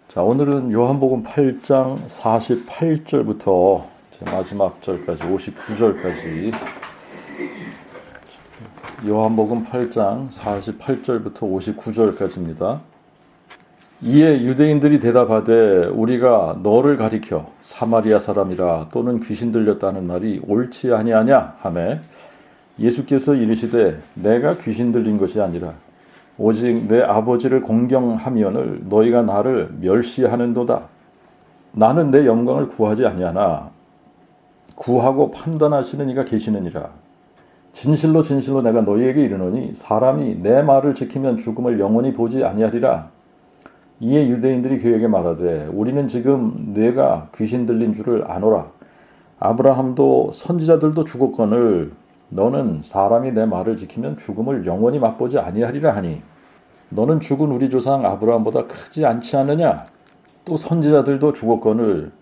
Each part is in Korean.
자, 오늘은 요한복음 8장 48절부터 마지막 절까지 59절까지 요한복음 8장 48절부터 59절까지입니다. 이에 유대인들이 대답하되 우리가 너를 가리켜 사마리아 사람이라 또는 귀신 들렸다는 말이 옳지 아니하냐 하매 예수께서 이르시되 내가 귀신 들린 것이 아니라 오직 내 아버지를 공경하면을 너희가 나를 멸시하는도다. 나는 내 영광을 구하지 아니하나 구하고 판단하시는 이가 계시느니라. 진실로 진실로 내가 너희에게 이르노니 사람이 내 말을 지키면 죽음을 영원히 보지 아니하리라. 이에 유대인들이 그에게 말하되 우리는 지금 네가 귀신 들린 줄을 아노라. 아브라함도 선지자들도 죽었거늘 너는 사람이 내 말을 지키면 죽음을 영원히 맛보지 아니하리라 하니 너는 죽은 우리 조상 아브라함보다 크지 않지 않느냐? 또 선지자들도 죽었거늘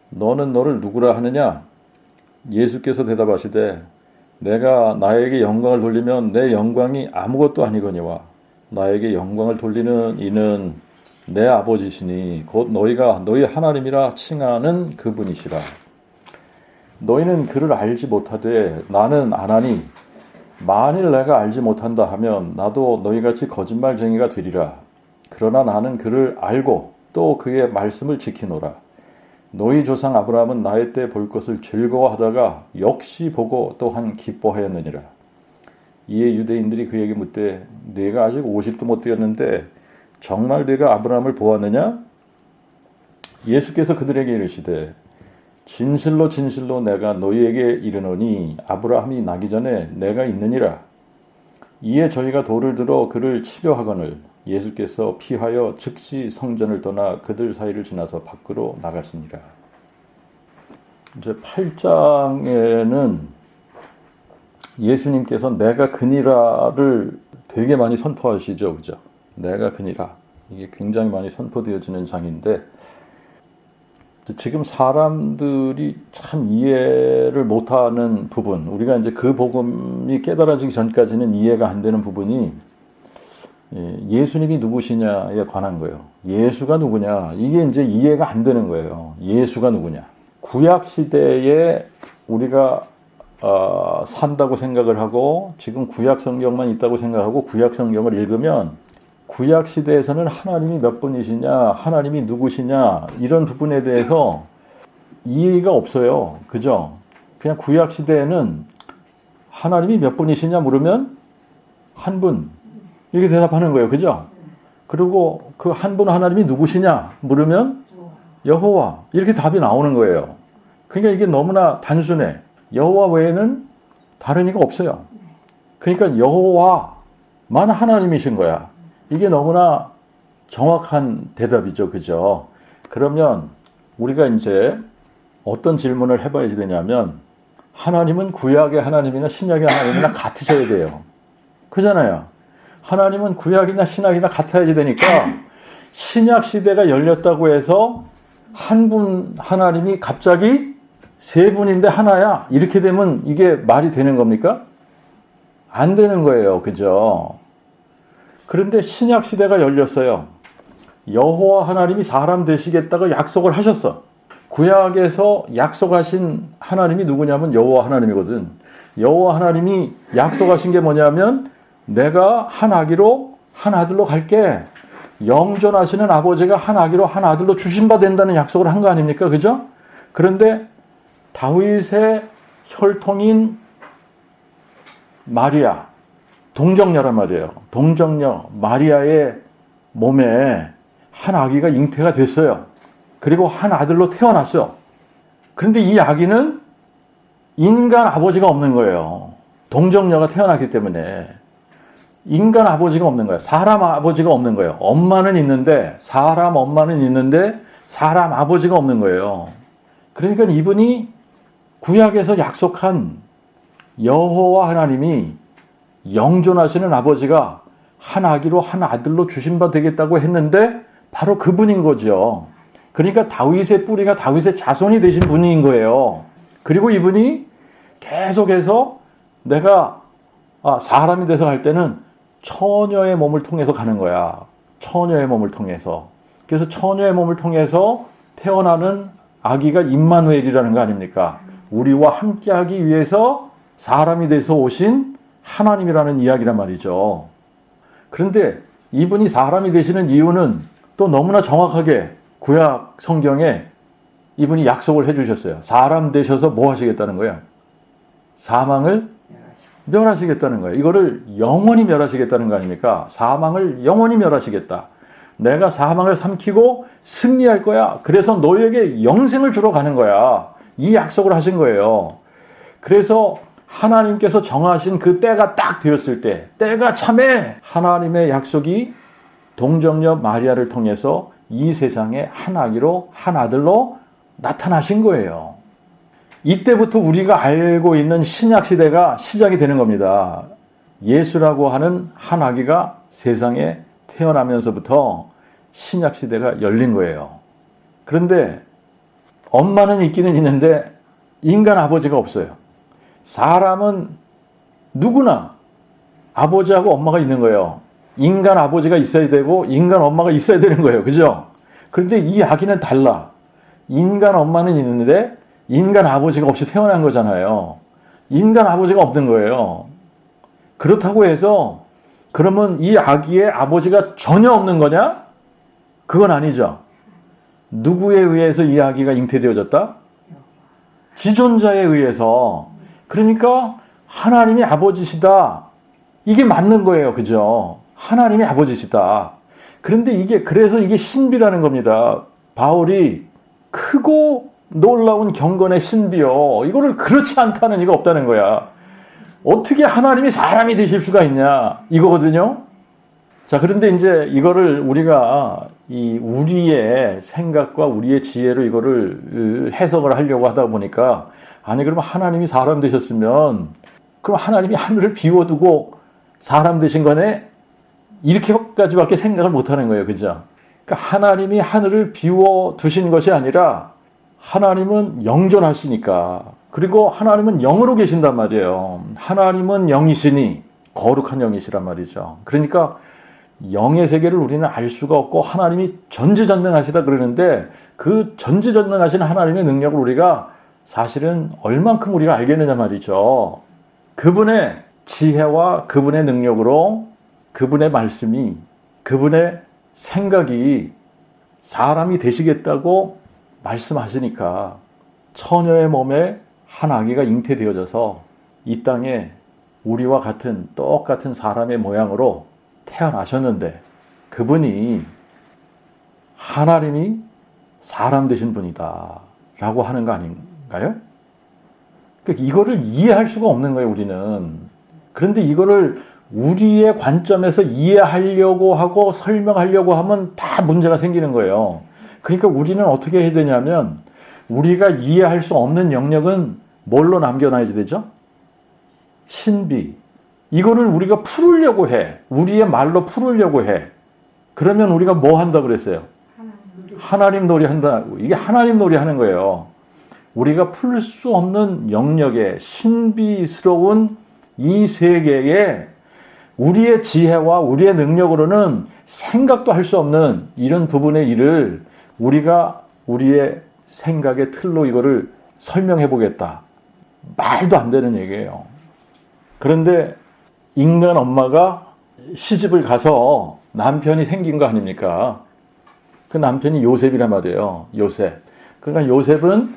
너는 너를 누구라 하느냐? 예수께서 대답하시되 내가 나에게 영광을 돌리면 내 영광이 아무것도 아니거니와 나에게 영광을 돌리는 이는 내 아버지시니 곧 너희가 너희 하나님이라 칭하는 그분이시라. 너희는 그를 알지 못하되 나는 아나니 만일 내가 알지 못한다 하면 나도 너희같이 거짓말쟁이가 되리라. 그러나 나는 그를 알고 또 그의 말씀을 지키노라. 너희 조상 아브라함은 나의 때 볼 것을 즐거워하다가 역시 보고 또한 기뻐하였느니라. 이에 유대인들이 그에게 묻되 네가 아직 50도 못 되었는데 정말 네가 아브라함을 보았느냐? 예수께서 그들에게 이르시되 진실로 진실로 내가 너희에게 이르노니 아브라함이 나기 전에 내가 있느니라. 이에 저희가 돌을 들어 그를 치려하거늘 예수께서 피하여 즉시 성전을 떠나 그들 사이를 지나서 밖으로 나가시니라. 이제 8장에는 예수님께서 내가 그니라를 되게 많이 선포하시죠. 그죠? 내가 그니라. 이게 굉장히 많이 선포되어지는 장인데 지금 사람들이 참 이해를 못하는 부분, 우리가 이제 그 복음이 깨달아지기 전까지는 이해가 안 되는 부분이 예수님이 누구시냐에 관한 거예요. 예수가 누구냐, 이게 이제 이해가 안 되는 거예요. 예수가 누구냐. 구약 시대에 우리가 산다고 생각을 하고 지금 구약 성경만 있다고 생각하고 구약 성경을 읽으면 구약 시대에서는 하나님이 몇 분이시냐, 하나님이 누구시냐 이런 부분에 대해서 이해가 없어요. 그죠? 그냥 구약 시대에는 하나님이 몇 분이시냐 물으면 한 분 이렇게 대답하는 거예요. 그죠? 그리고 그 한 분 하나님이 누구시냐 물으면 여호와 이렇게 답이 나오는 거예요. 그러니까 이게 너무나 단순해. 여호와 외에는 다른 이가 없어요. 그러니까 여호와만 하나님이신 거야. 이게 너무나 정확한 대답이죠. 그죠? 그러면 우리가 이제 어떤 질문을 해봐야 되냐면 하나님은 구약의 하나님이나 신약의 하나님이나 같으셔야 돼요. 그잖아요. 하나님은 구약이나 신약이나 같아야지 되니까 신약 시대가 열렸다고 해서 한 분 하나님이 갑자기 세 분인데 하나야. 이렇게 되면 이게 말이 되는 겁니까? 안 되는 거예요. 그죠? 그런데 신약 시대가 열렸어요. 여호와 하나님이 사람 되시겠다고 약속을 하셨어. 구약에서 약속하신 하나님이 누구냐면 여호와 하나님이거든. 여호와 하나님이 약속하신 게 뭐냐면 내가 한 아기로 한 아들로 갈게. 영존하시는 아버지가 한 아기로 한 아들로 주신 바 된다는 약속을 한 거 아닙니까? 그죠? 그런데 다윗의 혈통인 마리아 동정녀란 말이에요. 동정녀 마리아의 몸에 한 아기가 잉태가 됐어요. 그리고 한 아들로 태어났어. 그런데 이 아기는 인간 아버지가 없는 거예요. 동정녀가 태어났기 때문에 인간 아버지가 없는 거예요. 사람 아버지가 없는 거예요. 엄마는 있는데 사람 엄마는 있는데 사람 아버지가 없는 거예요. 그러니까 이분이 구약에서 약속한 여호와 하나님이 영존하시는 아버지가 한 아기로 한 아들로 주신 바 되겠다고 했는데 바로 그분인 거죠. 그러니까 다윗의 뿌리가 다윗의 자손이 되신 분인 거예요. 그리고 이분이 계속해서 내가 사람이 돼서 갈 때는 처녀의 몸을 통해서 가는 거야. 처녀의 몸을 통해서. 그래서 처녀의 몸을 통해서 태어나는 아기가 임마누엘이라는 거 아닙니까? 우리와 함께하기 위해서 사람이 돼서 오신 하나님이라는 이야기란 말이죠. 그런데 이분이 사람이 되시는 이유는 또 너무나 정확하게 구약 성경에 이분이 약속을 해주셨어요. 사람 되셔서 뭐 하시겠다는 거예요? 사망을 멸하시겠다는 거예요. 이거를 영원히 멸하시겠다는 거 아닙니까? 사망을 영원히 멸하시겠다. 내가 사망을 삼키고 승리할 거야. 그래서 너에게 영생을 주러 가는 거야. 이 약속을 하신 거예요. 그래서 하나님께서 정하신 그 때가 딱 되었을 때, 때가 참에 하나님의 약속이 동정녀 마리아를 통해서 이 세상에 한 아기로, 한 아들로 나타나신 거예요. 이때부터 우리가 알고 있는 신약 시대가 시작이 되는 겁니다. 예수라고 하는 한 아기가 세상에 태어나면서부터 신약 시대가 열린 거예요. 그런데 엄마는 있기는 있는데 인간 아버지가 없어요. 사람은 누구나 아버지하고 엄마가 있는 거예요. 인간 아버지가 있어야 되고 인간 엄마가 있어야 되는 거예요. 그죠? 그런데 이 아기는 달라. 인간 엄마는 있는데 인간 아버지가 없이 태어난 거잖아요. 인간 아버지가 없는 거예요. 그렇다고 해서 그러면 이 아기의 아버지가 전혀 없는 거냐? 그건 아니죠. 누구에 의해서 이 아기가 잉태되어졌다? 지존자에 의해서. 그러니까 하나님이 아버지시다. 이게 맞는 거예요. 그죠? 하나님이 아버지시다. 그런데 그래서 이게 신비라는 겁니다. 바울이 크고 놀라운 경건의 신비요. 이거를 그렇지 않다는 이가 없다는 거야. 어떻게 하나님이 사람이 되실 수가 있냐? 이거거든요. 자, 그런데 이제 이거를 우리가 우리의 생각과 우리의 지혜로 이거를 해석을 하려고 하다 보니까 아니, 그러면 하나님이 사람 되셨으면 그럼 하나님이 하늘을 비워두고 사람 되신 거네? 이렇게까지밖에 생각을 못 하는 거예요. 그죠? 그러니까 하나님이 하늘을 비워두신 것이 아니라 하나님은 영존하시니까, 그리고 하나님은 영으로 계신단 말이에요. 하나님은 영이시니 거룩한 영이시란 말이죠. 그러니까 영의 세계를 우리는 알 수가 없고 하나님이 전지전능하시다 그러는데 그 전지전능하신 하나님의 능력을 우리가 사실은 얼만큼 우리가 알겠느냐 말이죠. 그분의 지혜와 그분의 능력으로 그분의 말씀이, 그분의 생각이 사람이 되시겠다고 말씀하시니까 처녀의 몸에 한 아기가 잉태되어져서 이 땅에 우리와 같은 똑같은 사람의 모양으로 태어나셨는데 그분이 하나님이 사람 되신 분이다 라고 하는 거 아닌가요? 그러니까 이거를 이해할 수가 없는 거예요, 우리는. 그런데 이거를 우리의 관점에서 이해하려고 하고 설명하려고 하면 다 문제가 생기는 거예요. 그러니까 우리는 어떻게 해야 되냐면 우리가 이해할 수 없는 영역은 뭘로 남겨놔야 되죠? 신비. 이거를 우리가 풀으려고 해. 우리의 말로 풀으려고 해. 그러면 우리가 뭐 한다 그랬어요? 하나님 놀이 한다고. 이게 하나님 놀이 하는 거예요. 우리가 풀 수 없는 영역에 신비스러운 이 세계에 우리의 지혜와 우리의 능력으로는 생각도 할 수 없는 이런 부분의 일을 우리가 우리의 생각의 틀로 이거를 설명해 보겠다. 말도 안 되는 얘기예요. 그런데 인간 엄마가 시집을 가서 남편이 생긴 거 아닙니까? 그 남편이 요셉이란 말이에요. 요셉. 그러니까 요셉은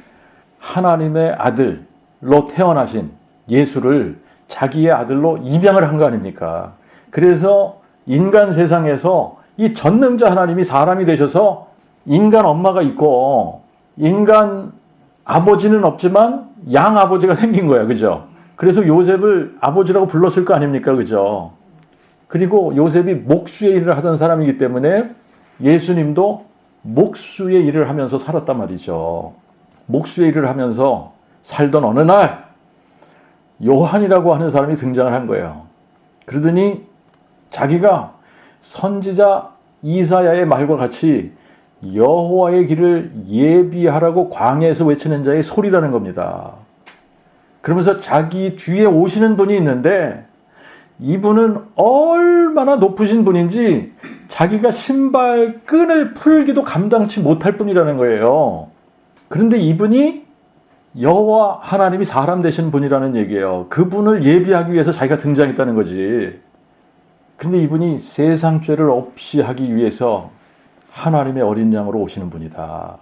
하나님의 아들로 태어나신 예수를 자기의 아들로 입양을 한 거 아닙니까? 그래서 인간 세상에서 이 전능자 하나님이 사람이 되셔서 인간 엄마가 있고 인간 아버지는 없지만 양 아버지가 생긴 거야. 그죠? 그래서 요셉을 아버지라고 불렀을 거 아닙니까? 그죠? 그리고 요셉이 목수의 일을 하던 사람이기 때문에 예수님도 목수의 일을 하면서 살았단 말이죠. 목수의 일을 하면서 살던 어느 날 요한이라고 하는 사람이 등장을 한 거예요. 그러더니 자기가 선지자 이사야의 말과 같이 여호와의 길을 예비하라고 광야에서 외치는 자의 소리라는 겁니다. 그러면서 자기 뒤에 오시는 분이 있는데 이분은 얼마나 높으신 분인지 자기가 신발끈을 풀기도 감당치 못할 뿐이라는 거예요. 그런데 이분이 여호와 하나님이 사람 되신 분이라는 얘기예요. 그분을 예비하기 위해서 자기가 등장했다는 거지. 근데 이분이 세상 죄를 없이 하기 위해서 하나님의 어린 양으로 오시는 분이다.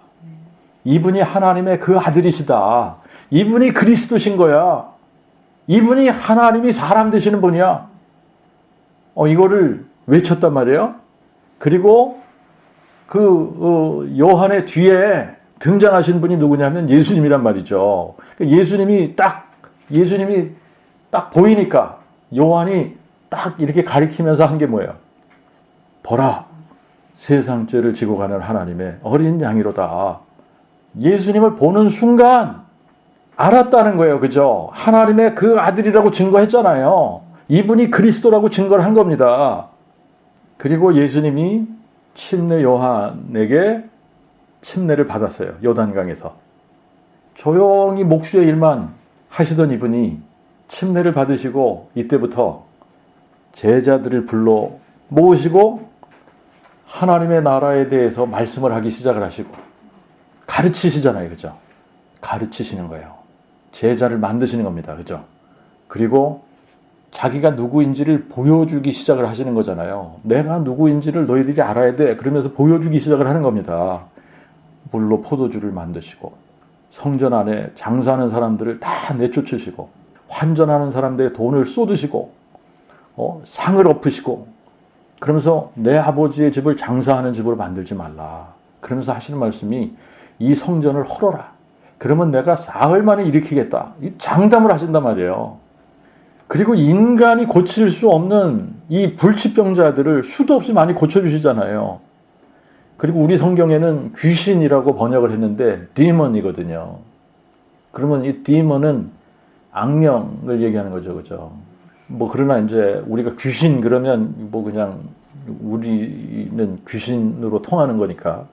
이분이 하나님의 그 아들이시다. 이분이 그리스도신 거야. 이분이 하나님이 사람 되시는 분이야. 이거를 외쳤단 말이에요. 그리고 요한의 뒤에 등장하신 분이 누구냐면 예수님이란 말이죠. 예수님이 딱 보이니까 요한이 딱 이렇게 가리키면서 한 게 뭐예요? 보라, 세상 죄를 지고 가는 하나님의 어린 양이로다. 예수님을 보는 순간 알았다는 거예요. 그죠? 하나님의 그 아들이라고 증거했잖아요. 이분이 그리스도라고 증거를 한 겁니다. 그리고 예수님이 침례 요한에게 침례를 받았어요. 요단강에서. 조용히 목수의 일만 하시던 이분이 침례를 받으시고 이때부터 제자들을 불러 모으시고 하나님의 나라에 대해서 말씀을 하기 시작을 하시고 가르치시잖아요. 그죠? 가르치시는 거예요. 제자를 만드시는 겁니다. 그죠? 그리고 자기가 누구인지를 보여주기 시작을 하시는 거잖아요. 내가 누구인지를 너희들이 알아야 돼. 그러면서 보여주기 시작을 하는 겁니다. 물로 포도주를 만드시고 성전 안에 장사하는 사람들을 다 내쫓으시고 환전하는 사람들의 돈을 쏟으시고 상을 엎으시고 그러면서 내 아버지의 집을 장사하는 집으로 만들지 말라. 그러면서 하시는 말씀이 이 성전을 헐어라. 그러면 내가 사흘 만에 일으키겠다. 이 장담을 하신단 말이에요. 그리고 인간이 고칠 수 없는 이 불치병자들을 수도 없이 많이 고쳐주시잖아요. 그리고 우리 성경에는 귀신이라고 번역을 했는데 디먼이거든요. 그러면 이 디먼은 악령을 얘기하는 거죠. 그죠? 그러나 이제 우리가 귀신 그러면 그냥 우리는 귀신으로 통하는 거니까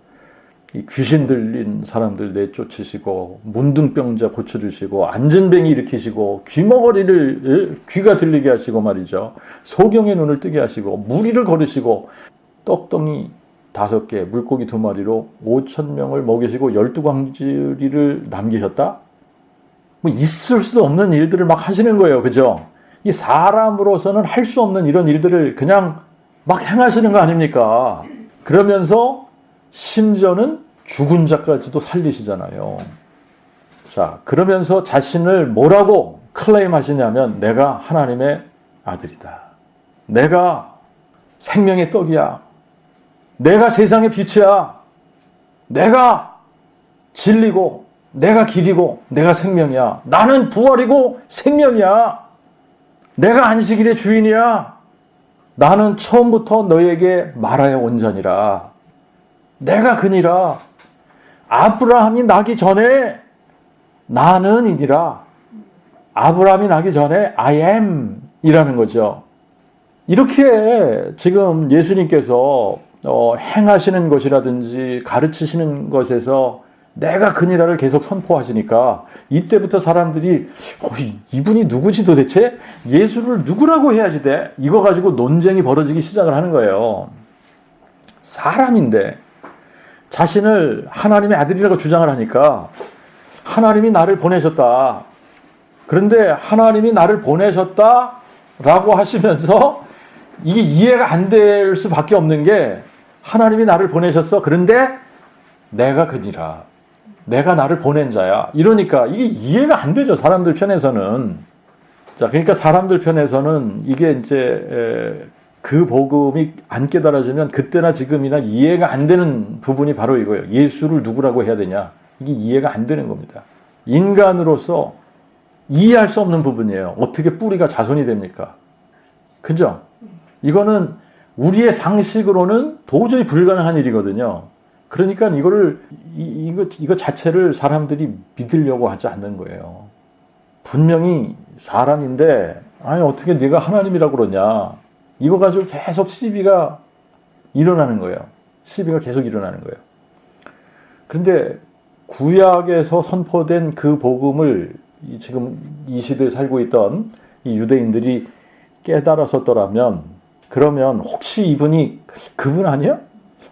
이 귀신 들린 사람들 내쫓으시고 문둥병자 고쳐주시고 안전뱅이 일으키시고 귀머거리를 귀가 들리게 하시고 말이죠. 소경의 눈을 뜨게 하시고 무리를 거르시고 떡덩이 5개 물고기 2마리로 5,000명을 먹이시고 12광주리를 남기셨다? 있을 수도 없는 일들을 막 하시는 거예요. 그죠? 이 사람으로서는 할 수 없는 이런 일들을 그냥 막 행하시는 거 아닙니까? 그러면서 심지어는 죽은 자까지도 살리시잖아요. 자, 그러면서 자신을 뭐라고 클레임 하시냐면 내가 하나님의 아들이다. 내가 생명의 떡이야. 내가 세상의 빛이야. 내가 진리고 내가 길이고 내가 생명이야. 나는 부활이고 생명이야. 내가 안식일의 주인이야. 나는 처음부터 너에게 말하여 온 자니라. 내가 그니라. 아브라함이 나기 전에 나는 이니라. 아브라함이 나기 전에 I am 이라는 거죠. 이렇게 지금 예수님께서 행하시는 것이라든지 가르치시는 것에서 내가 그니라를 계속 선포하시니까 이때부터 사람들이 이분이 누구지 도대체? 예수를 누구라고 해야지 돼? 이거 가지고 논쟁이 벌어지기 시작을 하는 거예요. 사람인데 자신을 하나님의 아들이라고 주장을 하니까 하나님이 나를 보내셨다. 그런데 하나님이 나를 보내셨다라고 하시면서 이게 이해가 안 될 수밖에 없는 게 하나님이 나를 보내셨어. 그런데 내가 그니라. 내가 나를 보낸 자야. 이러니까 이게 이해가 안 되죠. 사람들 편에서는. 자, 그러니까 사람들 편에서는 이게 이제 그 복음이 안 깨달아지면 그때나 지금이나 이해가 안 되는 부분이 바로 이거예요. 예수를 누구라고 해야 되냐. 이게 이해가 안 되는 겁니다. 인간으로서 이해할 수 없는 부분이에요. 어떻게 뿌리가 자손이 됩니까? 그죠? 이거는 우리의 상식으로는 도저히 불가능한 일이거든요. 그러니까 이거 자체를 사람들이 믿으려고 하지 않는 거예요. 분명히 사람인데 아니 어떻게 네가 하나님이라고 그러냐. 이거 가지고 계속 시비가 일어나는 거예요. 시비가 계속 일어나는 거예요. 그런데 구약에서 선포된 그 복음을 지금 이 시대에 살고 있던 이 유대인들이 깨달았었더라면 그러면 혹시 이분이 그분 아니야?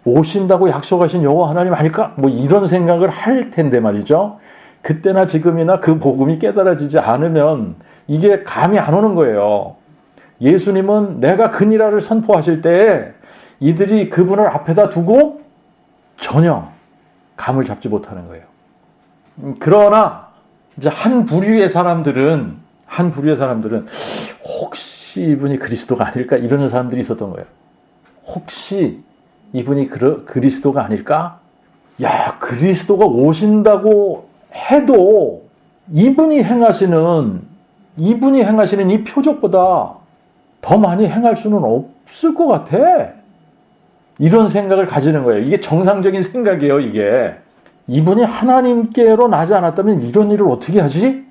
오신다고 약속하신 여호와 하나님 아닐까? 뭐 이런 생각을 할 텐데 말이죠. 그때나 지금이나 그 복음이 깨달아지지 않으면 이게 감이 안 오는 거예요. 예수님은 내가 그니라를 선포하실 때에 이들이 그분을 앞에다 두고 전혀 감을 잡지 못하는 거예요. 그러나 이제 한 부류의 사람들은 혹시 이분이 그리스도가 아닐까 이러는 사람들이 있었던 거예요. 혹시 이분이 그리스도가 아닐까? 야, 그리스도가 오신다고 해도 이분이 행하시는 이 표적보다 더 많이 행할 수는 없을 것 같아. 이런 생각을 가지는 거예요. 이게 정상적인 생각이에요, 이게. 이분이 하나님께로 나지 않았다면 이런 일을 어떻게 하지?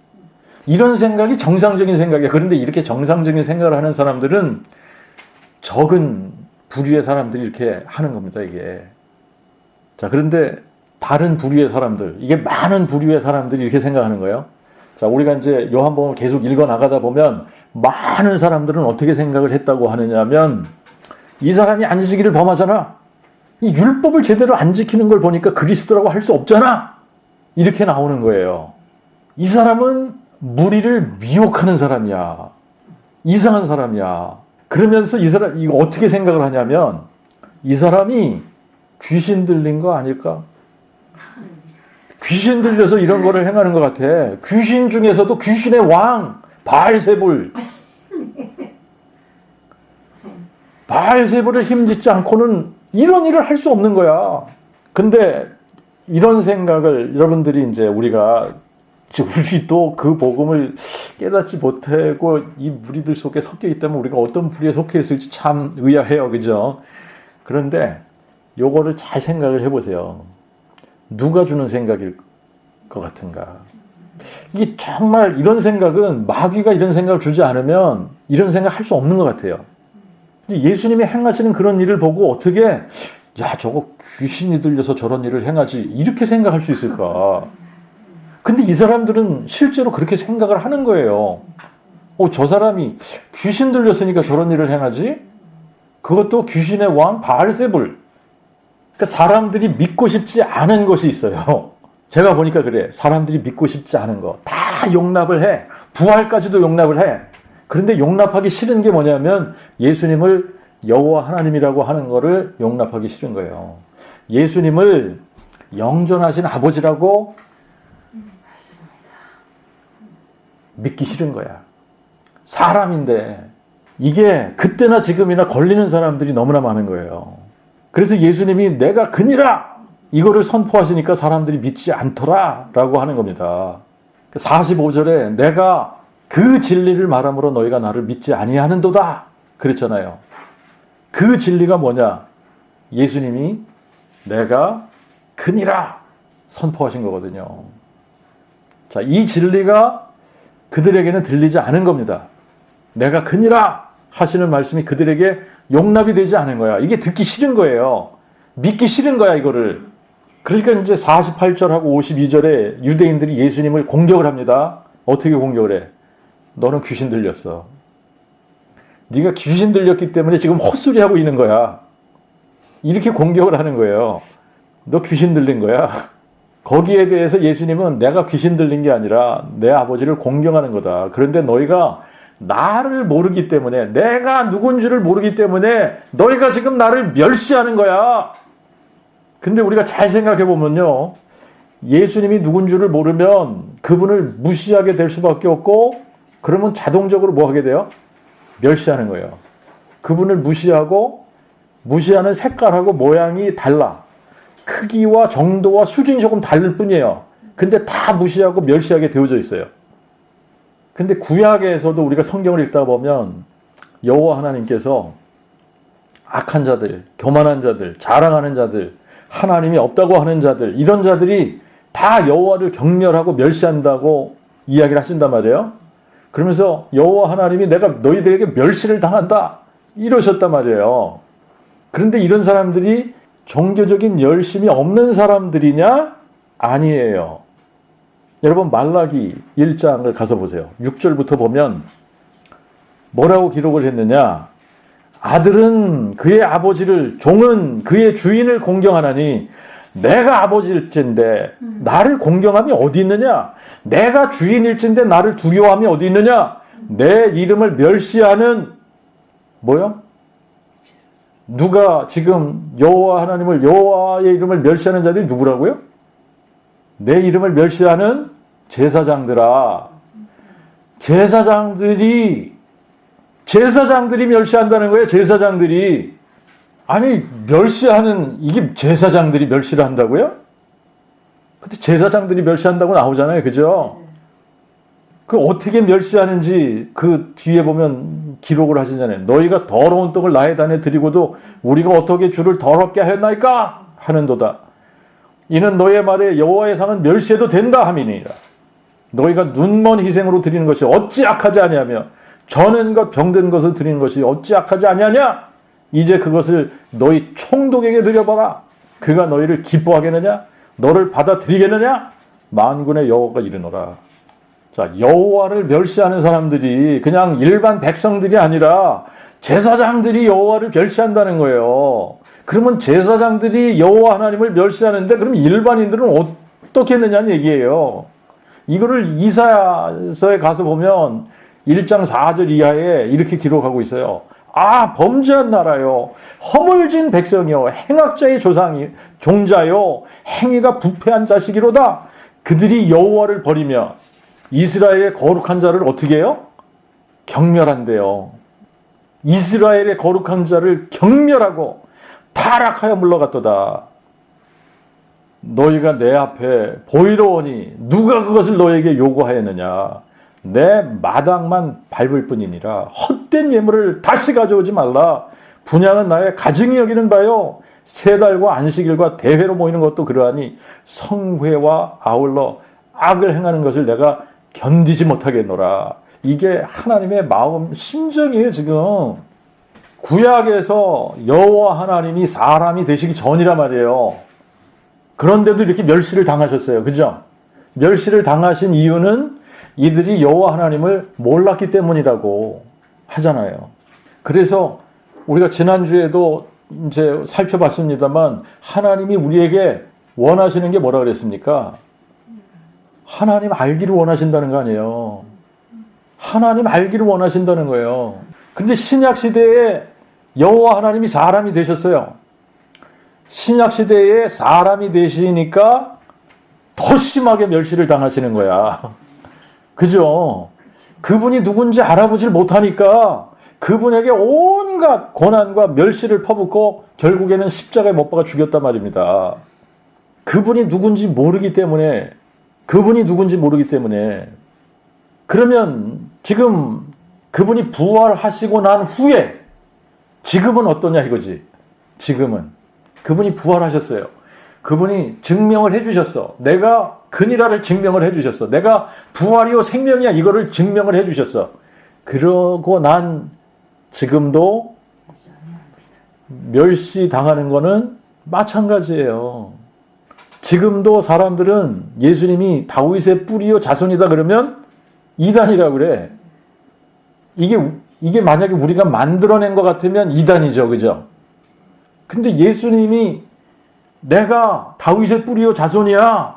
이런 생각이 정상적인 생각이에요. 그런데 이렇게 정상적인 생각을 하는 사람들은 적은 부류의 사람들이 이렇게 하는 겁니다, 이게. 자, 그런데 다른 부류의 사람들, 이게 많은 부류의 사람들이 이렇게 생각하는 거예요. 자, 우리가 이제 요한복음을 계속 읽어 나가다 보면 많은 사람들은 어떻게 생각을 했다고 하느냐면 이 사람이 안식일을 범하잖아. 이 율법을 제대로 안 지키는 걸 보니까 그리스도라고 할 수 없잖아. 이렇게 나오는 거예요. 이 사람은 무리를 미혹하는 사람이야. 이상한 사람이야. 그러면서 이 사람 이거 어떻게 생각을 하냐면 이 사람이 귀신 들린 거 아닐까? 귀신 들려서 이런 거를 행하는 것 같아. 귀신 중에서도 귀신의 왕 바알세불. 바알세불을 힘짓지 않고는 이런 일을 할 수 없는 거야. 근데 이런 생각을 여러분들이 이제 우리도 그 복음을 깨닫지 못하고 이 무리들 속에 섞여 있다면 우리가 어떤 부류에 속해 있을지 참 의아해요. 그죠? 그런데 요거를 잘 생각을 해보세요. 누가 주는 생각일 것 같은가? 이게 정말 이런 생각은 마귀가 이런 생각을 주지 않으면 이런 생각 할 수 없는 것 같아요. 예수님이 행하시는 그런 일을 보고 어떻게 야 저거 귀신이 들려서 저런 일을 행하지 이렇게 생각할 수 있을까? 근데 이 사람들은 실제로 그렇게 생각을 하는 거예요. 저 사람이 귀신 들렸으니까 저런 일을 행하지? 그것도 귀신의 왕 바알세불. 그러니까 사람들이 믿고 싶지 않은 것이 있어요. 제가 보니까 그래. 사람들이 믿고 싶지 않은 거 다 용납을 해. 부활까지도 용납을 해. 그런데 용납하기 싫은 게 뭐냐면 예수님을 여호와 하나님이라고 하는 거를 용납하기 싫은 거예요. 예수님을 영존하신 아버지라고 믿기 싫은 거야. 사람인데 이게 그때나 지금이나 걸리는 사람들이 너무나 많은 거예요. 그래서 예수님이 내가 그니라 이거를 선포하시니까 사람들이 믿지 않더라 라고 하는 겁니다. 45절에 내가 그 진리를 말함으로 너희가 나를 믿지 아니하는도다 그랬잖아요. 그 진리가 뭐냐? 예수님이 내가 그니라 선포하신 거거든요. 자, 이 진리가 그들에게는 들리지 않은 겁니다. 내가 그니라 하시는 말씀이 그들에게 용납이 되지 않은 거야. 이게 듣기 싫은 거예요. 믿기 싫은 거야, 이거를. 그러니까 이제 48절하고 52절에 유대인들이 예수님을 공격을 합니다. 어떻게 공격을 해? 너는 귀신 들렸어. 네가 귀신 들렸기 때문에 지금 헛소리하고 있는 거야. 이렇게 공격을 하는 거예요. 너 귀신 들린 거야. 거기에 대해서 예수님은 내가 귀신 들린 게 아니라 내 아버지를 공경하는 거다. 그런데 너희가 나를 모르기 때문에 내가 누군지를 모르기 때문에 너희가 지금 나를 멸시하는 거야. 근데 우리가 잘 생각해 보면요. 예수님이 누군지를 모르면 그분을 무시하게 될 수밖에 없고 그러면 자동적으로 뭐 하게 돼요? 멸시하는 거예요. 그분을 무시하는 색깔하고 모양이 달라. 크기와 정도와 수준이 조금 다를 뿐이에요. 근데 다 무시하고 멸시하게 되어져 있어요. 근데 구약에서도 우리가 성경을 읽다 보면 여호와 하나님께서 악한 자들, 교만한 자들, 자랑하는 자들, 하나님이 없다고 하는 자들, 이런 자들이 다 여호와를 경멸하고 멸시한다고 이야기를 하신단 말이에요. 그러면서 여호와 하나님이 내가 너희들에게 멸시를 당한다 이러셨단 말이에요. 그런데 이런 사람들이 종교적인 열심이 없는 사람들이냐? 아니에요. 여러분 말라기 1장을 가서 보세요. 6절부터 보면 뭐라고 기록을 했느냐? 아들은 그의 아버지를, 종은 그의 주인을 공경하나니 내가 아버지일진데 나를 공경함이 어디 있느냐? 내가 주인일진데 나를 두려워함이 어디 있느냐? 내 이름을 멸시하는 뭐요? 누가 지금 여호와 하나님을, 여호와의 이름을 멸시하는 자들이 누구라고요? 내 이름을 멸시하는 제사장들아. 제사장들이 멸시한다는 거예요. 제사장들이. 아니, 멸시하는, 이게 제사장들이 멸시를 한다고요? 근데 제사장들이 멸시한다고 나오잖아요. 그죠? 그 어떻게 멸시하는지 그 뒤에 보면 기록을 하시잖아요. 너희가 더러운 떡을 나의 단에 드리고도 우리가 어떻게 주를 더럽게 하였나이까? 하는도다. 이는 너희의 말에 여호와의 상은 멸시해도 된다 함이니라. 너희가 눈먼 희생으로 드리는 것이 어찌 악하지 아니하며 저는 것 병든 것을 드리는 것이 어찌 악하지 아니하냐? 이제 그것을 너희 총독에게 드려봐라. 그가 너희를 기뻐하겠느냐? 너를 받아들이겠느냐? 만군의 여호와가 이르노라. 자, 여호와를 멸시하는 사람들이 그냥 일반 백성들이 아니라 제사장들이 여호와를 멸시한다는 거예요. 그러면 제사장들이 여호와 하나님을 멸시하는데 그럼 일반인들은 어떻게 했느냐는 얘기예요. 이거를 이사야서에 가서 보면 1장 4절 이하에 이렇게 기록하고 있어요. 아, 범죄한 나라요, 허물진 백성이요, 행악자의 종자요, 행위가 부패한 자식이로다. 그들이 여호와를 버리며 이스라엘의 거룩한 자를 어떻게 해요? 경멸한대요. 이스라엘의 거룩한 자를 경멸하고 타락하여 물러갔도다. 너희가 내 앞에 보이러 오니 누가 그것을 너에게 요구하였느냐? 내 마당만 밟을 뿐이니라. 헛된 예물을 다시 가져오지 말라. 분향은 나의 가증히 여기는 바요. 세 달과 안식일과 대회로 모이는 것도 그러하니 성회와 아울러 악을 행하는 것을 내가 견디지 못하겠노라. 이게 하나님의 마음 심정이에요. 지금 구약에서 여호와 하나님이 사람이 되시기 전이란 말이에요. 그런데도 이렇게 멸시를 당하셨어요. 그죠? 멸시를 당하신 이유는 이들이 여호와 하나님을 몰랐기 때문이라고 하잖아요. 그래서 우리가 지난주에도 이제 살펴봤습니다만 하나님이 우리에게 원하시는 게 뭐라 그랬습니까? 하나님 알기를 원하신다는 거 아니에요. 하나님 알기를 원하신다는 거예요. 근데 신약 시대에 여호와 하나님이 사람이 되셨어요. 신약 시대에 사람이 되시니까 더 심하게 멸시를 당하시는 거야. 그죠? 그분이 누군지 알아보질 못하니까 그분에게 온갖 고난과 멸시를 퍼붓고 결국에는 십자가에 못 박아 죽였단 말입니다. 그분이 누군지 모르기 때문에. 그러면 지금 그분이 부활하시고 난 후에 지금은 어떠냐 이거지. 지금은 그분이 부활하셨어요. 그분이 증명을 해주셨어. 내가 그니라를 증명을 해주셨어. 내가 부활이요 생명이야 이거를 증명을 해주셨어. 그러고 난 지금도 멸시당하는 거는 마찬가지예요. 지금도 사람들은 예수님이 다윗의 뿌리요 자손이다 그러면 이단이라고 그래. 이게 만약에 우리가 만들어낸 것 같으면 이단이죠. 그죠? 근데 예수님이 내가 다윗의 뿌리요 자손이야.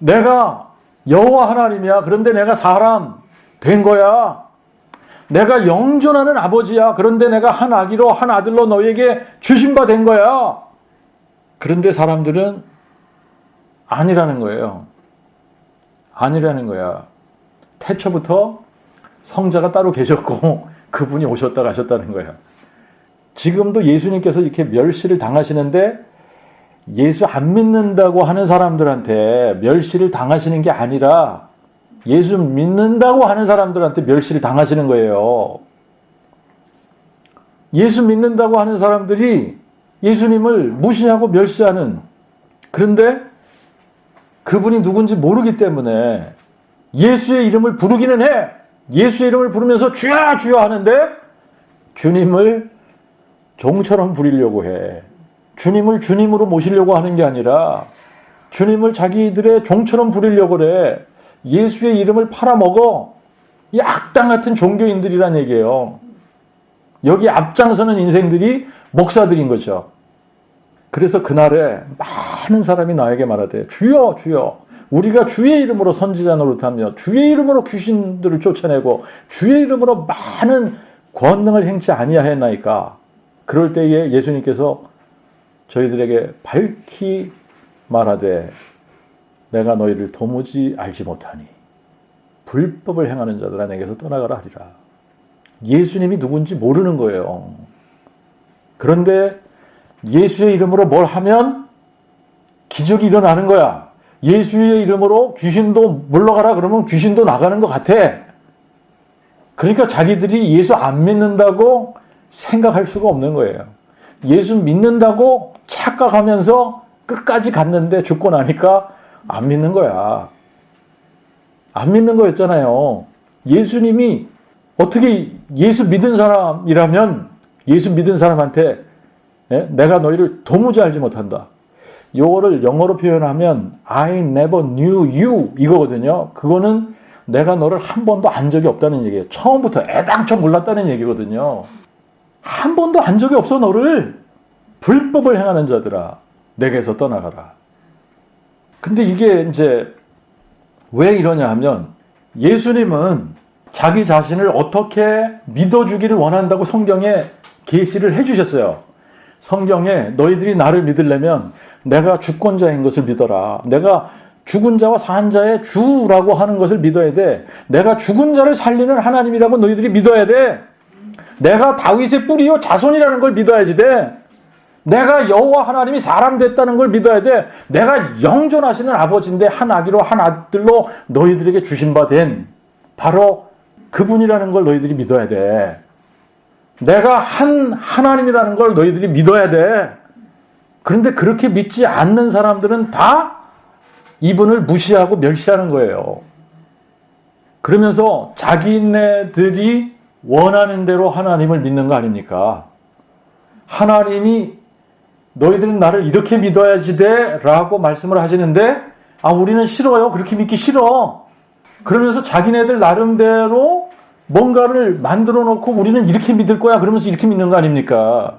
내가 여호와 하나님이야. 그런데 내가 사람 된 거야. 내가 영존하는 아버지야. 그런데 내가 한 아기로 한 아들로 너에게 주신 바 된 거야. 그런데 사람들은 아니라는 거예요. 아니라는 거야. 태초부터 성자가 따로 계셨고 그분이 오셨다 가셨다는 거야. 지금도 예수님께서 이렇게 멸시를 당하시는데 예수 안 믿는다고 하는 사람들한테 멸시를 당하시는 게 아니라 예수 믿는다고 하는 사람들한테 멸시를 당하시는 거예요. 예수 믿는다고 하는 사람들이 예수님을 무시하고 멸시하는, 그런데 그분이 누군지 모르기 때문에 예수의 이름을 부르기는 해. 예수의 이름을 부르면서 주야 주야 하는데 주님을 종처럼 부리려고 해. 주님을 주님으로 모시려고 하는 게 아니라 주님을 자기들의 종처럼 부리려고 그래. 예수의 이름을 팔아먹어. 이 악당 같은 종교인들이란 얘기예요. 여기 앞장서는 인생들이 목사들인 거죠. 그래서 그날에 많은 사람이 나에게 말하되 주여 주여 우리가 주의 이름으로 선지자 노릇하며 주의 이름으로 귀신들을 쫓아내고 주의 이름으로 많은 권능을 행치 아니하였나이까. 그럴 때에 예수님께서 저희들에게 밝히 말하되 내가 너희를 도무지 알지 못하니 불법을 행하는 자들아 내게서 떠나가라 하리라. 예수님이 누군지 모르는 거예요. 그런데 예수의 이름으로 뭘 하면 기적이 일어나는 거야. 예수의 이름으로 귀신도 물러가라 그러면 귀신도 나가는 것 같아. 그러니까 자기들이 예수 안 믿는다고 생각할 수가 없는 거예요. 예수 믿는다고 착각하면서 끝까지 갔는데 죽고 나니까 안 믿는 거야. 안 믿는 거였잖아요. 예수님이 어떻게 예수 믿은 사람이라면 예수 믿은 사람한테 내가 너희를 도무지 알지 못한다. 요거를 영어로 표현하면 I never knew you 이거거든요. 그거는 내가 너를 한 번도 안 적이 없다는 얘기예요. 처음부터 애당초 몰랐다는 얘기거든요. 한 번도 안 적이 없어 너를. 불법을 행하는 자들아 내게서 떠나가라. 근데 이게 이제 왜 이러냐 하면 예수님은 자기 자신을 어떻게 믿어주기를 원한다고 성경에 계시를 해주셨어요. 성경에 너희들이 나를 믿으려면 내가 주권자인 것을 믿어라. 내가 죽은 자와 산 자의 주라고 하는 것을 믿어야 돼. 내가 죽은 자를 살리는 하나님이라고 너희들이 믿어야 돼. 내가 다윗의 뿌리요 자손이라는 걸 믿어야지 돼. 내가 여호와 하나님이 사람 됐다는 걸 믿어야 돼. 내가 영존하시는 아버지인데 한 아기로 한 아들로 너희들에게 주신 바 된 바로 그분이라는 걸 너희들이 믿어야 돼. 내가 한 하나님이라는 걸 너희들이 믿어야 돼. 그런데 그렇게 믿지 않는 사람들은 다 이분을 무시하고 멸시하는 거예요. 그러면서 자기네들이 원하는 대로 하나님을 믿는 거 아닙니까? 하나님이 너희들은 나를 이렇게 믿어야지 돼 라고 말씀을 하시는데 우리는 싫어요. 그렇게 믿기 싫어. 그러면서 자기네들 나름대로 뭔가를 만들어 놓고 우리는 이렇게 믿을 거야 그러면서 이렇게 믿는 거 아닙니까?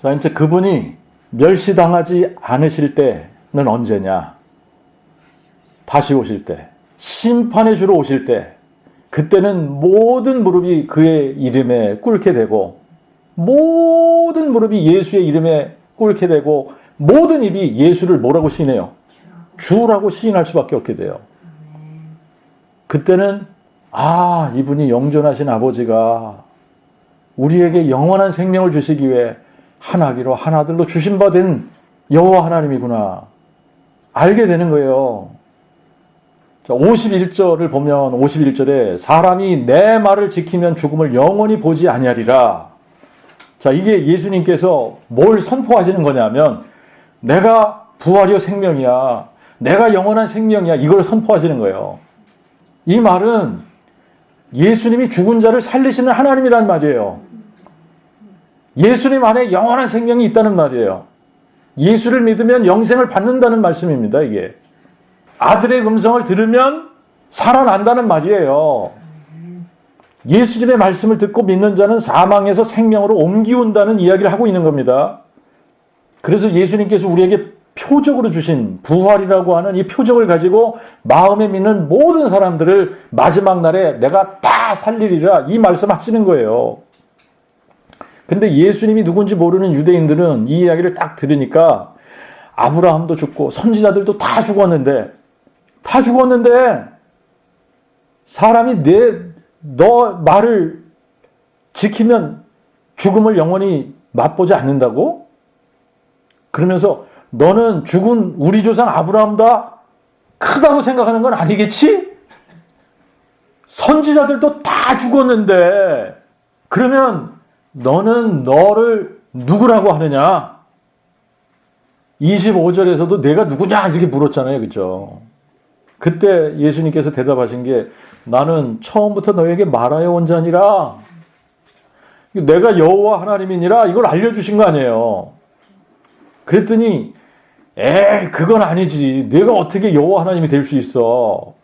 자, 이제 그분이 멸시당하지 않으실 때는 언제냐? 다시 오실 때, 심판의 주로 오실 때, 그때는 모든 무릎이 그의 이름에 꿇게 되고 모든 무릎이 예수의 이름에 꿇게 되고 모든 입이 예수를 뭐라고 시인해요? 주라고 시인할 수밖에 없게 돼요. 그때는 이분이 영존하신 아버지가 우리에게 영원한 생명을 주시기 위해 한 아기로 한 아들로 주신 바 된 여호와 하나님이구나 알게 되는 거예요. 자, 51절을 보면 51절에 사람이 내 말을 지키면 죽음을 영원히 보지 아니하리라. 자, 이게 예수님께서 뭘 선포하시는 거냐면 내가 부활이요 생명이야. 내가 영원한 생명이야. 이걸 선포하시는 거예요. 이 말은 예수님이 죽은 자를 살리시는 하나님이란 말이에요. 예수님 안에 영원한 생명이 있다는 말이에요. 예수를 믿으면 영생을 받는다는 말씀입니다. 이게 아들의 음성을 들으면 살아난다는 말이에요. 예수님의 말씀을 듣고 믿는 자는 사망에서 생명으로 옮기운다는 이야기를 하고 있는 겁니다. 그래서 예수님께서 우리에게 표적으로 주신 부활이라고 하는 이 표적을 가지고 마음에 믿는 모든 사람들을 마지막 날에 내가 다 살리리라 이 말씀 하시는 거예요. 근데 예수님이 누군지 모르는 유대인들은 이 이야기를 딱 들으니까 아브라함도 죽고 선지자들도 다 죽었는데 사람이 너 말을 지키면 죽음을 영원히 맛보지 않는다고? 그러면서 너는 죽은 우리 조상 아브라함보다 크다고 생각하는 건 아니겠지? 선지자들도 다 죽었는데 그러면 너는 너를 누구라고 하느냐? 25절에서도 내가 누구냐 이렇게 물었잖아요. 그죠? 그때 예수님께서 대답하신 게 나는 처음부터 너에게 말하여 온 자니라. 내가 여호와 하나님이니라 이걸 알려주신 거 아니에요. 그랬더니 그건 아니지. 내가 어떻게 여호와 하나님이 될 수 있어.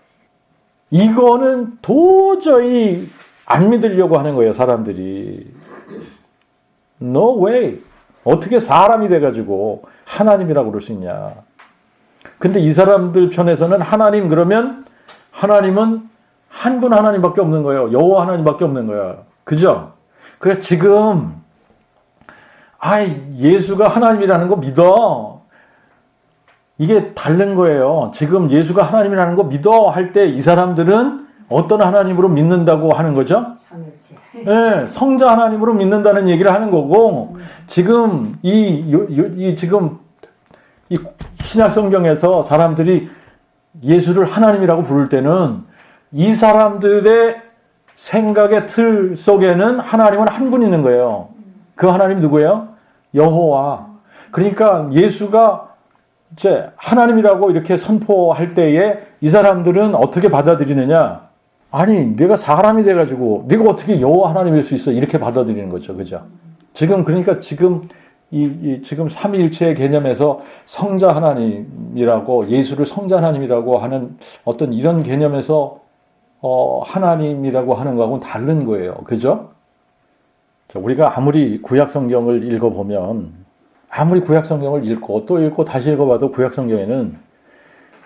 이거는 도저히 안 믿으려고 하는 거예요. 사람들이. No way. 어떻게 사람이 돼가지고 하나님이라고 그럴 수 있냐. 근데 이 사람들 편에서는 하나님 그러면 하나님은 한 분 하나님밖에 없는 거예요. 여호와 하나님밖에 없는 거야. 그죠? 그래서 지금 예수가 하나님이라는 거 믿어. 이게 다른 거예요. 지금 예수가 하나님이라는 거 믿어 할 때 이 사람들은 어떤 하나님으로 믿는다고 하는 거죠? 네, 성자 하나님으로 믿는다는 얘기를 하는 거고, 지금 지금 이 신약 성경에서 사람들이 예수를 하나님이라고 부를 때는 이 사람들의 생각의 틀 속에는 하나님은 한 분 있는 거예요. 그 하나님 누구예요? 여호와. 그러니까 예수가 이제 하나님이라고 이렇게 선포할 때에 이 사람들은 어떻게 받아들이느냐? 아니, 내가 사람이 돼가지고 내가 어떻게 여호와 하나님일 수 있어? 이렇게 받아들이는 거죠, 그죠? 그러니까 지금 지금 삼위일체의 개념에서 성자 하나님이라고 예수를 성자 하나님이라고 하는 어떤 이런 개념에서 하나님이라고 하는 거하고는 다른 거예요, 그죠? 우리가 아무리 구약 성경을 읽어보면 아무리 구약 성경을 읽고 또 읽고 다시 읽어봐도 구약 성경에는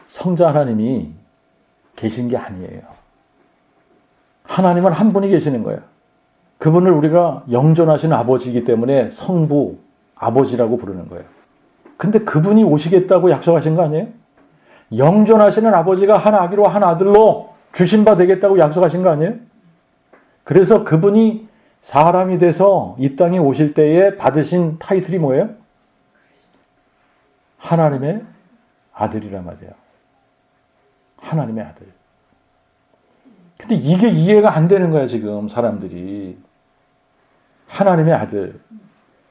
성자 하나님이 계신 게 아니에요. 하나님은 한 분이 계시는 거예요. 그분을 우리가 영존하신 아버지이기 때문에 성부, 아버지라고 부르는 거예요. 근데 그분이 오시겠다고 약속하신 거 아니에요? 영존하시는 아버지가 한 아기로 한 아들로 주신 바 되겠다고 약속하신 거 아니에요? 그래서 그분이 사람이 돼서 이 땅에 오실 때에 받으신 타이틀이 뭐예요? 하나님의 아들이란 말이에요. 하나님의 아들. 근데 이게 이해가 안 되는 거야, 지금 사람들이. 하나님의 아들.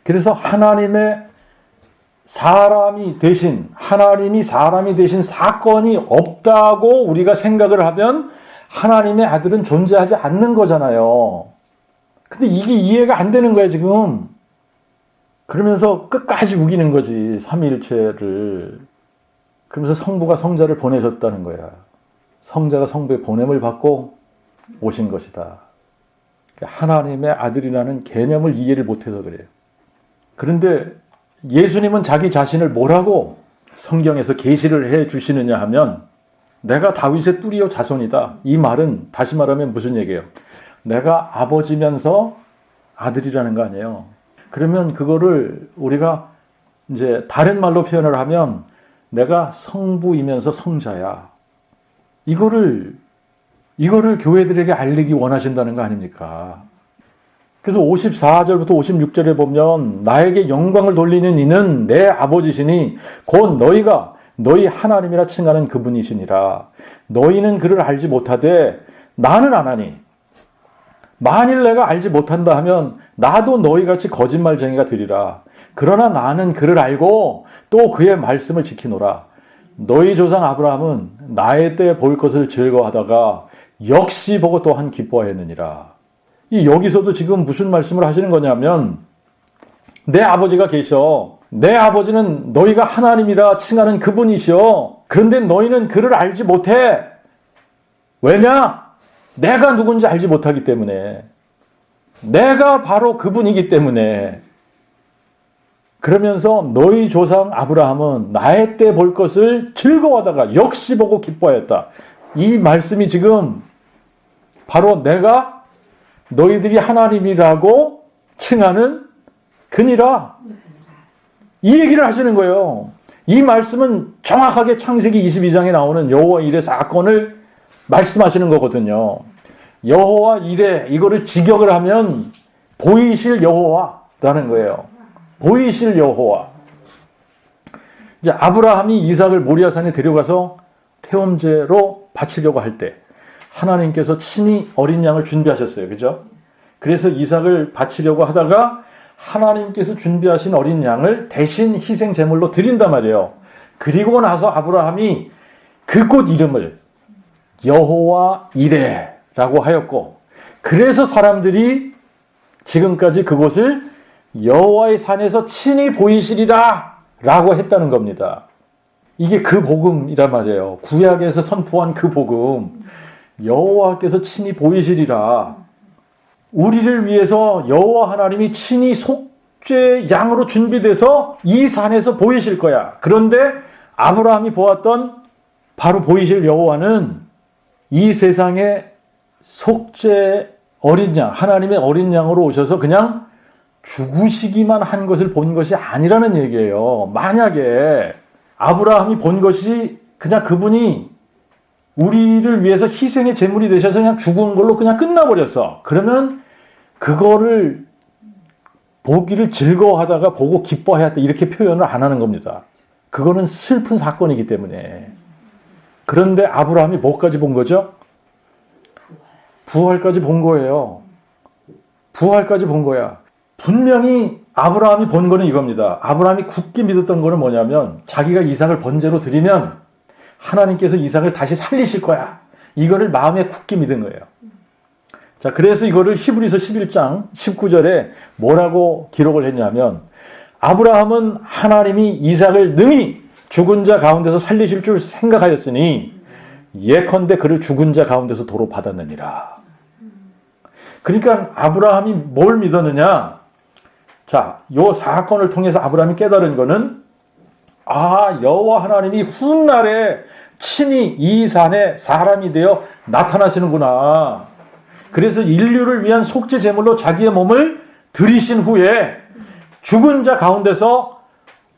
그래서 하나님의 하나님이 사람이 되신 사건이 없다고 우리가 생각을 하면 하나님의 아들은 존재하지 않는 거잖아요. 근데 이게 이해가 안 되는 거야, 지금. 그러면서 끝까지 우기는 거지, 삼위일체를. 그러면서 성부가 성자를 보내셨다는 거야. 성자가 성부의 보냄을 받고 오신 것이다. 하나님의 아들이라는 개념을 이해를 못해서 그래요. 그런데 예수님은 자기 자신을 뭐라고 성경에서 계시를 해 주시느냐 하면 내가 다윗의 뿌리요 자손이다. 이 말은 다시 말하면 무슨 얘기예요? 내가 아버지면서 아들이라는 거 아니에요. 그러면 그거를 우리가 이제 다른 말로 표현을 하면 내가 성부이면서 성자야. 이거를 교회들에게 알리기 원하신다는 거 아닙니까? 그래서 54절부터 56절에 보면 나에게 영광을 돌리는 이는 내 아버지시니 곧 너희가 너희 하나님이라 칭하는 그분이시니라. 너희는 그를 알지 못하되 나는 아나니 만일 내가 알지 못한다 하면 나도 너희같이 거짓말쟁이가 되리라. 그러나 나는 그를 알고 또 그의 말씀을 지키노라. 너희 조상 아브라함은 나의 때 볼 것을 즐거워하다가 역시 보고 또한 기뻐하였느니라. 여기서도 지금 무슨 말씀을 하시는 거냐면 내 아버지가 계셔. 내 아버지는 너희가 하나님이라 칭하는 그분이시오. 그런데 너희는 그를 알지 못해. 왜냐? 내가 누군지 알지 못하기 때문에. 내가 바로 그분이기 때문에. 그러면서 너희 조상 아브라함은 나의 때 볼 것을 즐거워하다가 역시 보고 기뻐하였다. 이 말씀이 지금 바로 내가 너희들이 하나님이라고 칭하는 그니라. 이 얘기를 하시는 거예요. 이 말씀은 정확하게 창세기 22장에 나오는 여호와 일의 사건을 말씀하시는 거거든요. 여호와 일에 이거를 직역을 하면 보이실 여호와라는 거예요. 보이실 여호와. 이제 아브라함이 이삭을 모리아산에 데려가서 태움제로 바치려고 할 때 하나님께서 친히 어린 양을 준비하셨어요. 그죠? 그래서 이삭을 바치려고 하다가 하나님께서 준비하신 어린 양을 대신 희생 제물로 드린단 말이에요. 그리고 나서 아브라함이 그 곳 이름을 여호와 이레라고 하였고, 그래서 사람들이 지금까지 그곳을 여호와의 산에서 친히 보이시리라 라고 했다는 겁니다. 이게 그 복음이란 말이에요. 구약에서 선포한 그 복음. 여호와께서 친히 보이시리라. 우리를 위해서 여호와 하나님이 친히 속죄 양으로 준비돼서 이 산에서 보이실 거야. 그런데 아브라함이 보았던 바로 보이실 여호와는 이 세상에 속죄 어린 양, 하나님의 어린 양으로 오셔서 그냥 죽으시기만 한 것을 본 것이 아니라는 얘기예요. 만약에 아브라함이 본 것이 그냥 그분이 우리를 위해서 희생의 제물이 되셔서 그냥 죽은 걸로 그냥 끝나버렸어. 그러면 그거를 보기를 즐거워하다가 보고 기뻐했다 이렇게 표현을 안 하는 겁니다. 그거는 슬픈 사건이기 때문에. 그런데 아브라함이 뭐까지 본 거죠? 부활까지 본 거예요. 부활까지 본 거야. 분명히 아브라함이 본 거는 이겁니다. 아브라함이 굳게 믿었던 거는 뭐냐면 자기가 이삭을 번제로 드리면 하나님께서 이삭을 다시 살리실 거야. 이거를 마음에 굳게 믿은 거예요. 자, 그래서 이거를 히브리서 11장 19절에 뭐라고 기록을 했냐면 아브라함은 하나님이 이삭을 능히 죽은 자 가운데서 살리실 줄 생각하였으니 예컨대 그를 죽은 자 가운데서 도로 받았느니라. 그러니까 아브라함이 뭘 믿었느냐? 자, 요 사건을 통해서 아브라함이 깨달은 거는 여호와 하나님이 훗날에 친히 이 산에 사람이 되어 나타나시는구나. 그래서 인류를 위한 속죄 제물로 자기의 몸을 들이신 후에 죽은 자 가운데서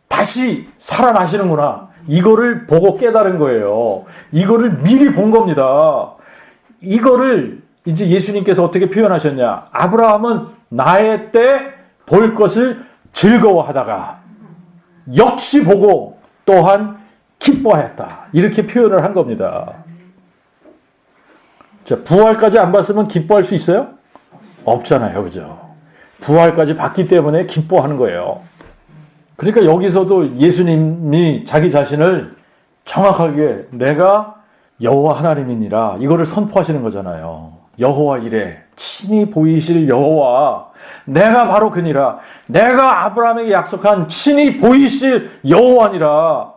다시 살아나시는구나. 이거를 보고 깨달은 거예요. 이거를 미리 본 겁니다. 이거를 이제 예수님께서 어떻게 표현하셨냐? 아브라함은 나의 때 볼 것을 즐거워하다가 역시 보고 또한 기뻐했다. 이렇게 표현을 한 겁니다. 자, 부활까지 안 봤으면 기뻐할 수 있어요? 없잖아요. 그죠? 부활까지 봤기 때문에 기뻐하는 거예요. 그러니까 여기서도 예수님이 자기 자신을 정확하게 내가 여호와 하나님이니라 이거를 선포하시는 거잖아요. 여호와 이래 친히 보이실 여호와 내가 바로 그니라. 내가 아브라함에게 약속한 친히 보이실 여호와니라.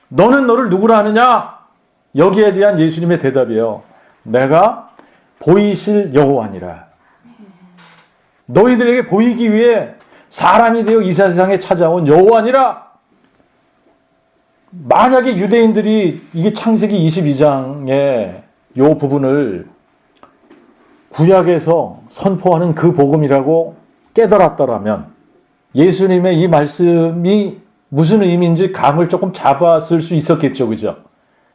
너는 너를 누구라 하느냐? 여기에 대한 예수님의 대답이에요. 내가 보이실 여호와니라. 너희들에게 보이기 위해 사람이 되어 이 세상에 찾아온 여호와니라. 만약에 유대인들이 이게 창세기 22장의 요 부분을 구약에서 선포하는 그 복음이라고 깨달았더라면 예수님의 이 말씀이 무슨 의미인지 감을 조금 잡았을 수 있었겠죠. 그죠?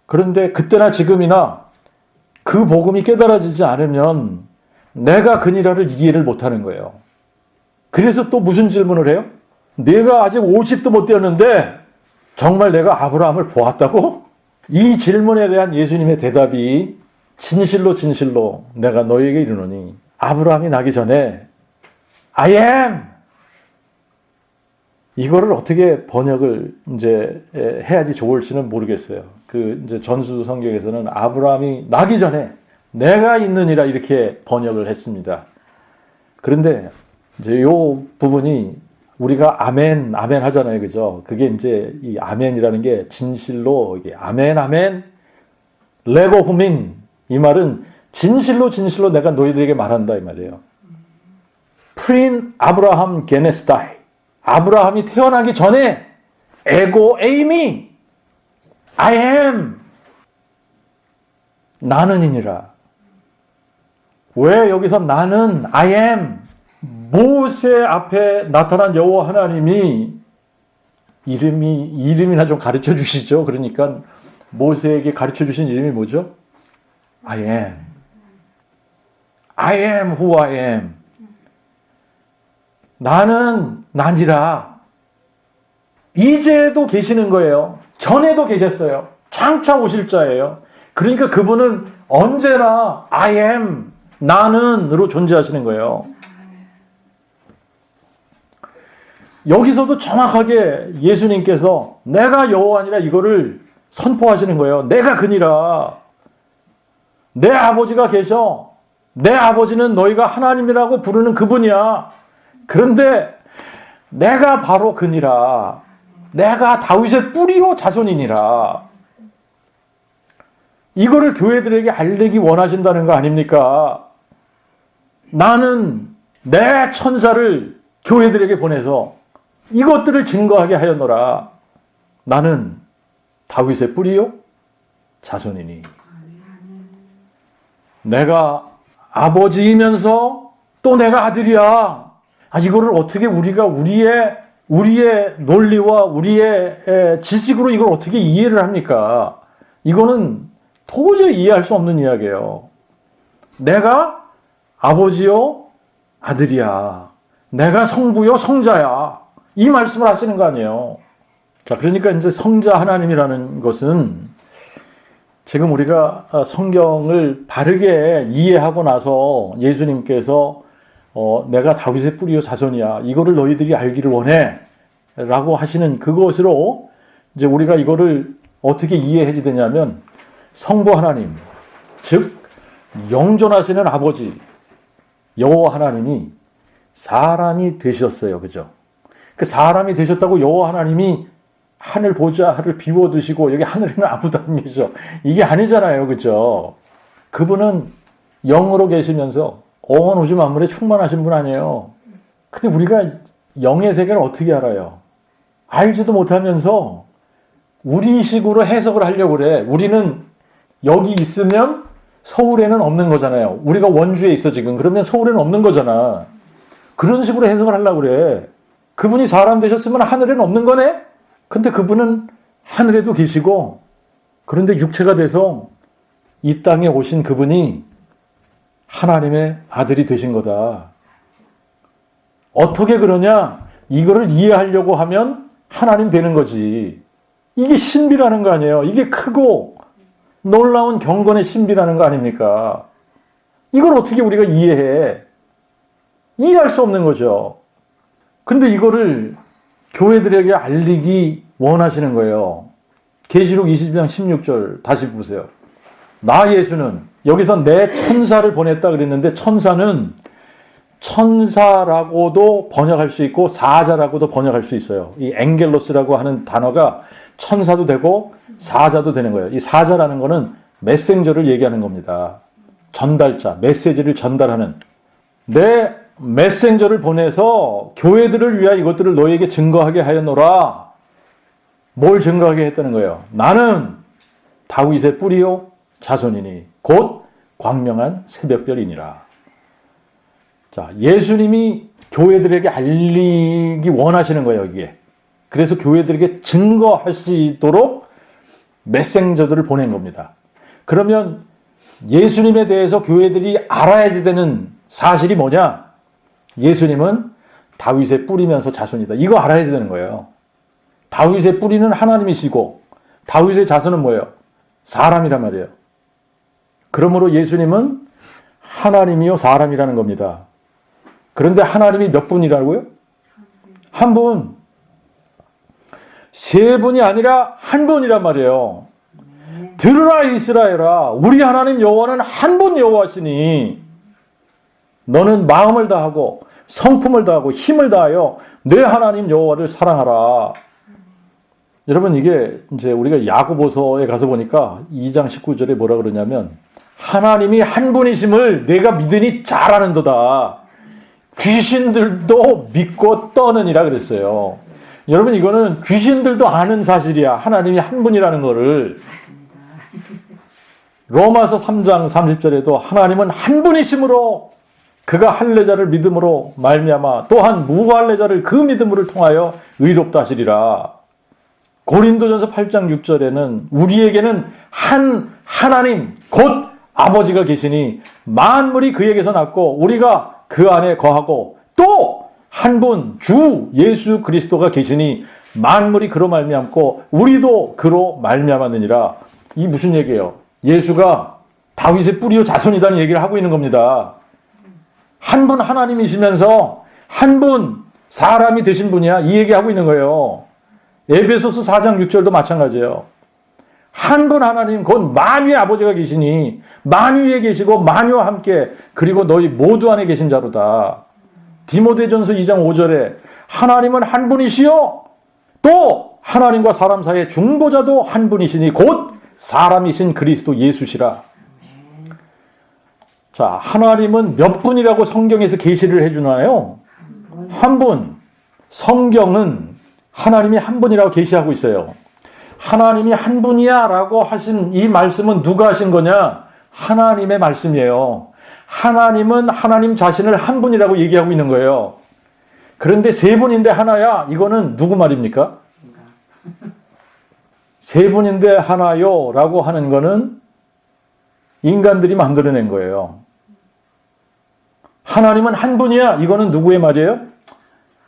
그런데 그때나 지금이나 그 복음이 깨달아지지 않으면 내가 그니라를 이해를 못하는 거예요. 그래서 또 무슨 질문을 해요? 내가 아직 50도 못 되었는데 정말 내가 아브라함을 보았다고? 이 질문에 대한 예수님의 대답이 진실로 진실로 내가 너희에게 이르노니 아브라함이 나기 전에 I am 이거를 어떻게 번역을 이제 해야지 좋을지는 모르겠어요. 그 이제 전수 성경에서는 아브라함이 나기 전에 내가 있느니라 이렇게 번역을 했습니다. 그런데 이제 요 부분이 우리가 아멘, 아멘 하잖아요. 그죠? 그게 이제 이 아멘이라는 게 진실로 이게 아멘, 아멘, 레고 후민 이 말은 진실로 진실로 내가 너희들에게 말한다 이 말이에요. 프린 아브라함 게네스타이 아브라함이 태어나기 전에 에고 에이미 I am 나는이니라. 왜 여기서 나는 I am 모세 앞에 나타난 여호와 하나님이 이름이나 좀 가르쳐 주시죠. 그러니까 모세에게 가르쳐 주신 이름이 뭐죠? I am. I am who I am. 나는 나니라. 이제도 계시는 거예요. 전에도 계셨어요. 장차 오실 자예요. 그러니까 그분은 언제나 I am, 나는으로 존재하시는 거예요. 여기서도 정확하게 예수님께서 내가 여호와니라 이거를 선포하시는 거예요. 내가 그니라. 내 아버지가 계셔. 내 아버지는 너희가 하나님이라고 부르는 그분이야. 그런데 내가 바로 그니라. 내가 다윗의 뿌리요 자손이니라. 이거를 교회들에게 알리기 원하신다는 거 아닙니까? 나는 내 천사를 교회들에게 보내서 이것들을 증거하게 하였노라. 나는 다윗의 뿌리요 자손이니. 내가 아버지이면서 또 내가 아들이야. 이거를 어떻게 우리가 우리의 논리와 우리의 지식으로 이걸 어떻게 이해를 합니까? 이거는 도저히 이해할 수 없는 이야기예요. 내가 아버지요 아들이야. 내가 성부요 성자야. 이 말씀을 하시는 거 아니에요. 자, 그러니까 이제 성자 하나님이라는 것은 지금 우리가 성경을 바르게 이해하고 나서 예수님께서 내가 다윗의 뿌리요 자손이야. 이거를 너희들이 알기를 원해. 라고 하시는 그것으로 이제 우리가 이거를 어떻게 이해해야 되냐면 성부 하나님, 즉 영존하시는 아버지 여호와 하나님이 사람이 되셨어요. 그죠? 그 사람이 되셨다고 여호와 하나님이 하늘 보좌를 비워 두시고 여기 하늘에는 아무도 안 계셔. 이게 아니잖아요. 그죠? 그분은 영으로 계시면서 온 우주 만물에 충만하신 분 아니에요. 근데 우리가 영의 세계를 어떻게 알아요? 알지도 못하면서 우리식으로 해석을 하려고 그래. 우리는 여기 있으면 서울에는 없는 거잖아요. 우리가 원주에 있어 지금. 그러면 서울에는 없는 거잖아. 그런 식으로 해석을 하려고 그래. 그분이 사람 되셨으면 하늘에는 없는 거네? 근데 그분은 하늘에도 계시고, 그런데 육체가 돼서 이 땅에 오신 그분이 하나님의 아들이 되신 거다. 어떻게 그러냐? 이거를 이해하려고 하면 하나님 되는 거지. 이게 신비라는 거 아니에요. 이게 크고 놀라운 경건의 신비라는 거 아닙니까? 이걸 어떻게 우리가 이해해? 이해할 수 없는 거죠. 그런데 이거를 교회들에게 알리기 원하시는 거예요. 계시록 20장 16절 다시 보세요. 나 예수는 여기서 내 천사를 보냈다 그랬는데 천사는 천사라고도 번역할 수 있고 사자라고도 번역할 수 있어요. 이 엥겔로스라고 하는 단어가 천사도 되고 사자도 되는 거예요. 이 사자라는 거는 메신저를 얘기하는 겁니다. 전달자, 메시지를 전달하는. 내 메신저를 보내서 교회들을 위하여 이것들을 너희에게 증거하게 하였노라. 뭘 증거하게 했다는 거예요? 나는 다윗의 뿌리요 자손이니 곧 광명한 새벽별이니라. 자, 예수님이 교회들에게 알리기 원하시는 거예요, 여기에. 그래서 교회들에게 증거하시도록 메신저들을 보낸 겁니다. 그러면 예수님에 대해서 교회들이 알아야 되는 사실이 뭐냐? 예수님은 다윗의 뿌리면서 자손이다. 이거 알아야 되는 거예요. 다윗의 뿌리는 하나님이시고 다윗의 자손은 뭐예요? 사람이란 말이에요. 그러므로 예수님은 하나님이요 사람이라는 겁니다. 그런데 하나님이 몇 분이라고요? 한 분. 세 분이 아니라 한 분이란 말이에요. 들으라 이스라엘아, 우리 하나님 여호와는 한 분 여호와시니 너는 마음을 다하고 성품을 다하고 힘을 다하여 내 하나님 여호와를 사랑하라. 여러분, 이게 이제 우리가 야고보서에 가서 보니까 2장 19절에 뭐라 그러냐면 하나님이 한 분이심을 내가 믿으니 잘 아는도다. 귀신들도 믿고 떠느니라 그랬어요. 여러분, 이거는 귀신들도 아는 사실이야. 하나님이 한 분이라는 거를. 로마서 3장 30절에도 하나님은 한 분이심으로 그가 할례자를 믿음으로 말미암아 또한 무할례자를 그 믿음을 통하여 의롭다 하시리라. 고린도전서 8장 6절에는 우리에게는 한 하나님 곧 아버지가 계시니 만물이 그에게서 났고 우리가 그 안에 거하고 또 한 분 주 예수 그리스도가 계시니 만물이 그로 말미암고 우리도 그로 말미암았느니라. 이 무슨 얘기예요? 예수가 다윗의 뿌리요 자손이라는 얘기를 하고 있는 겁니다. 한 분 하나님이시면서 한 분 사람이 되신 분이야. 이 얘기하고 있는 거예요. 에베소서 4장 6절도 마찬가지예요. 한 분 하나님 곧 만유의 아버지가 계시니 만유에 계시고 만유와 함께 그리고 너희 모두 안에 계신 자로다. 디모데전서 2장 5절에 하나님은 한 분이시요 또 하나님과 사람 사이의 중보자도 한 분이시니 곧 사람이신 그리스도 예수시라. 자, 하나님은 몇 분이라고 성경에서 계시를 해주나요? 한 분. 성경은 하나님이 한 분이라고 계시하고 있어요. 하나님이 한 분이야 라고 하신 이 말씀은 누가 하신 거냐? 하나님의 말씀이에요. 하나님은 하나님 자신을 한 분이라고 얘기하고 있는 거예요. 그런데 세 분인데 하나야? 이거는 누구 말입니까? 세 분인데 하나요 라고 하는 거는 인간들이 만들어낸 거예요. 하나님은 한 분이야? 이거는 누구의 말이에요?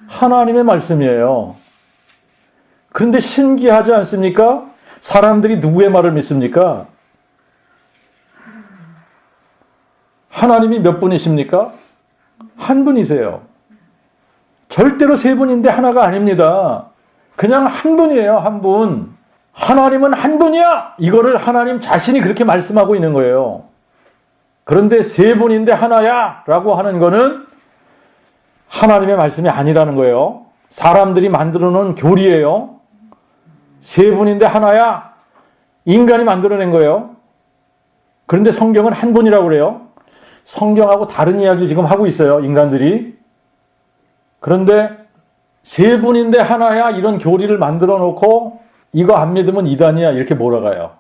하나님의 말씀이에요. 그런데 신기하지 않습니까? 사람들이 누구의 말을 믿습니까? 하나님이 몇 분이십니까? 한 분이세요. 절대로 세 분인데 하나가 아닙니다. 그냥 한 분이에요, 한 분. 하나님은 한 분이야! 이거를 하나님 자신이 그렇게 말씀하고 있는 거예요. 그런데 세 분인데 하나야! 라고 하는 거는 하나님의 말씀이 아니라는 거예요. 사람들이 만들어 놓은 교리예요. 세 분인데 하나야? 인간이 만들어낸 거예요. 그런데 성경은 한 분이라고 그래요. 성경하고 다른 이야기를 지금 하고 있어요, 인간들이. 그런데 세 분인데 하나야? 이런 교리를 만들어 놓고 이거 안 믿으면 이단이야 이렇게 몰아가요.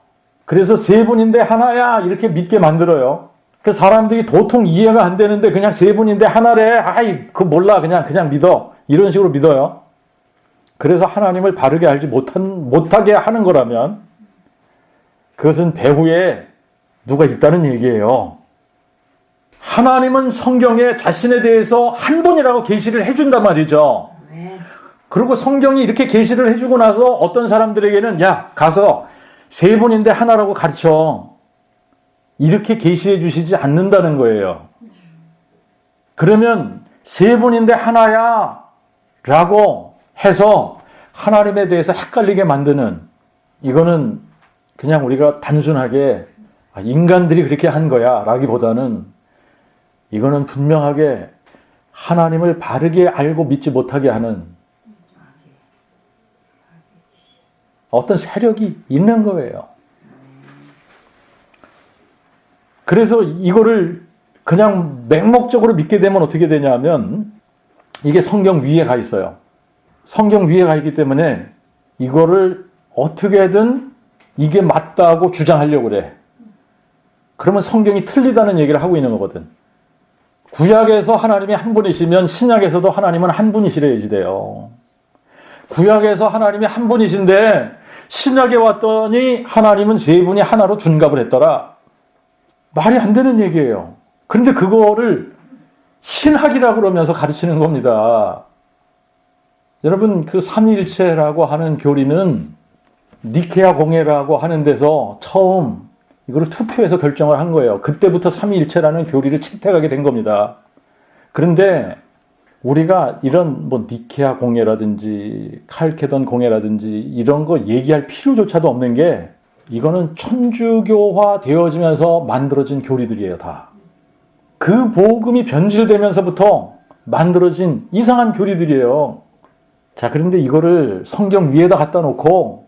그래서 세 분인데 하나야 이렇게 믿게 만들어요. 그 사람들이 도통 이해가 안 되는데 그냥 세 분인데 하나래. 아이 그거 몰라 그냥 믿어. 이런 식으로 믿어요. 그래서 하나님을 바르게 알지 못하게 하는 거라면 그것은 배후에 누가 있다는 얘기예요. 하나님은 성경에 자신에 대해서 한 분이라고 계시를 해준단 말이죠. 그리고 성경이 이렇게 계시를 해주고 나서 어떤 사람들에게는 야 가서 세 분인데 하나라고 가르쳐. 이렇게 계시해 주시지 않는다는 거예요. 그러면 세 분인데 하나야 라고 해서 하나님에 대해서 헷갈리게 만드는 이거는 그냥 우리가 단순하게 인간들이 그렇게 한 거야 라기보다는 이거는 분명하게 하나님을 바르게 알고 믿지 못하게 하는 어떤 세력이 있는 거예요. 그래서 이거를 그냥 맹목적으로 믿게 되면 어떻게 되냐면 이게 성경 위에 가 있어요. 성경 위에 가 있기 때문에 이거를 어떻게든 이게 맞다고 주장하려고 그래. 그러면 성경이 틀리다는 얘기를 하고 있는 거거든. 구약에서 하나님이 한 분이시면 신약에서도 하나님은 한 분이시래야지 돼요. 구약에서 하나님이 한 분이신데 신약에 왔더니 하나님은 세 분이 하나로 둔갑을 했더라. 말이 안 되는 얘기예요. 그런데 그거를 신학이라고 그러면서 가르치는 겁니다. 여러분 그 삼위일체라고 하는 교리는 니케아 공회라고 하는 데서 처음 이거를 투표해서 결정을 한 거예요. 그때부터 삼위일체라는 교리를 채택하게 된 겁니다. 그런데 우리가 이런 뭐 니케아 공회라든지 칼케돈 공회라든지 이런 거 얘기할 필요조차도 없는 게 이거는 천주교화 되어지면서 만들어진 교리들이에요, 다. 그 복음이 변질되면서부터 만들어진 이상한 교리들이에요. 자, 그런데 이거를 성경 위에다 갖다 놓고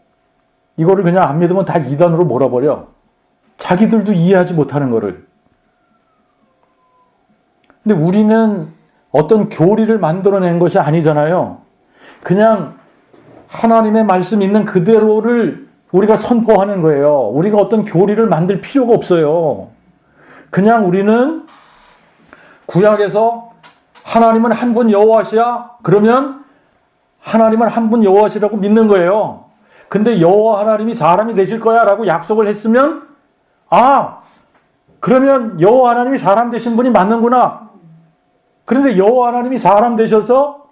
이거를 그냥 안 믿으면 다 이단으로 몰아버려. 자기들도 이해하지 못하는 거를. 근데 우리는 어떤 교리를 만들어낸 것이 아니잖아요. 그냥 하나님의 말씀 있는 그대로를 우리가 선포하는 거예요. 우리가 어떤 교리를 만들 필요가 없어요. 그냥 우리는 구약에서 하나님은 한 분 여호와시야? 그러면 하나님은 한 분 여호와시라고 믿는 거예요. 근데 여호와 하나님이 사람이 되실 거야 라고 약속을 했으면 그러면 여호와 하나님이 사람 되신 분이 맞는구나. 그런데 여호와 하나님이 사람 되셔서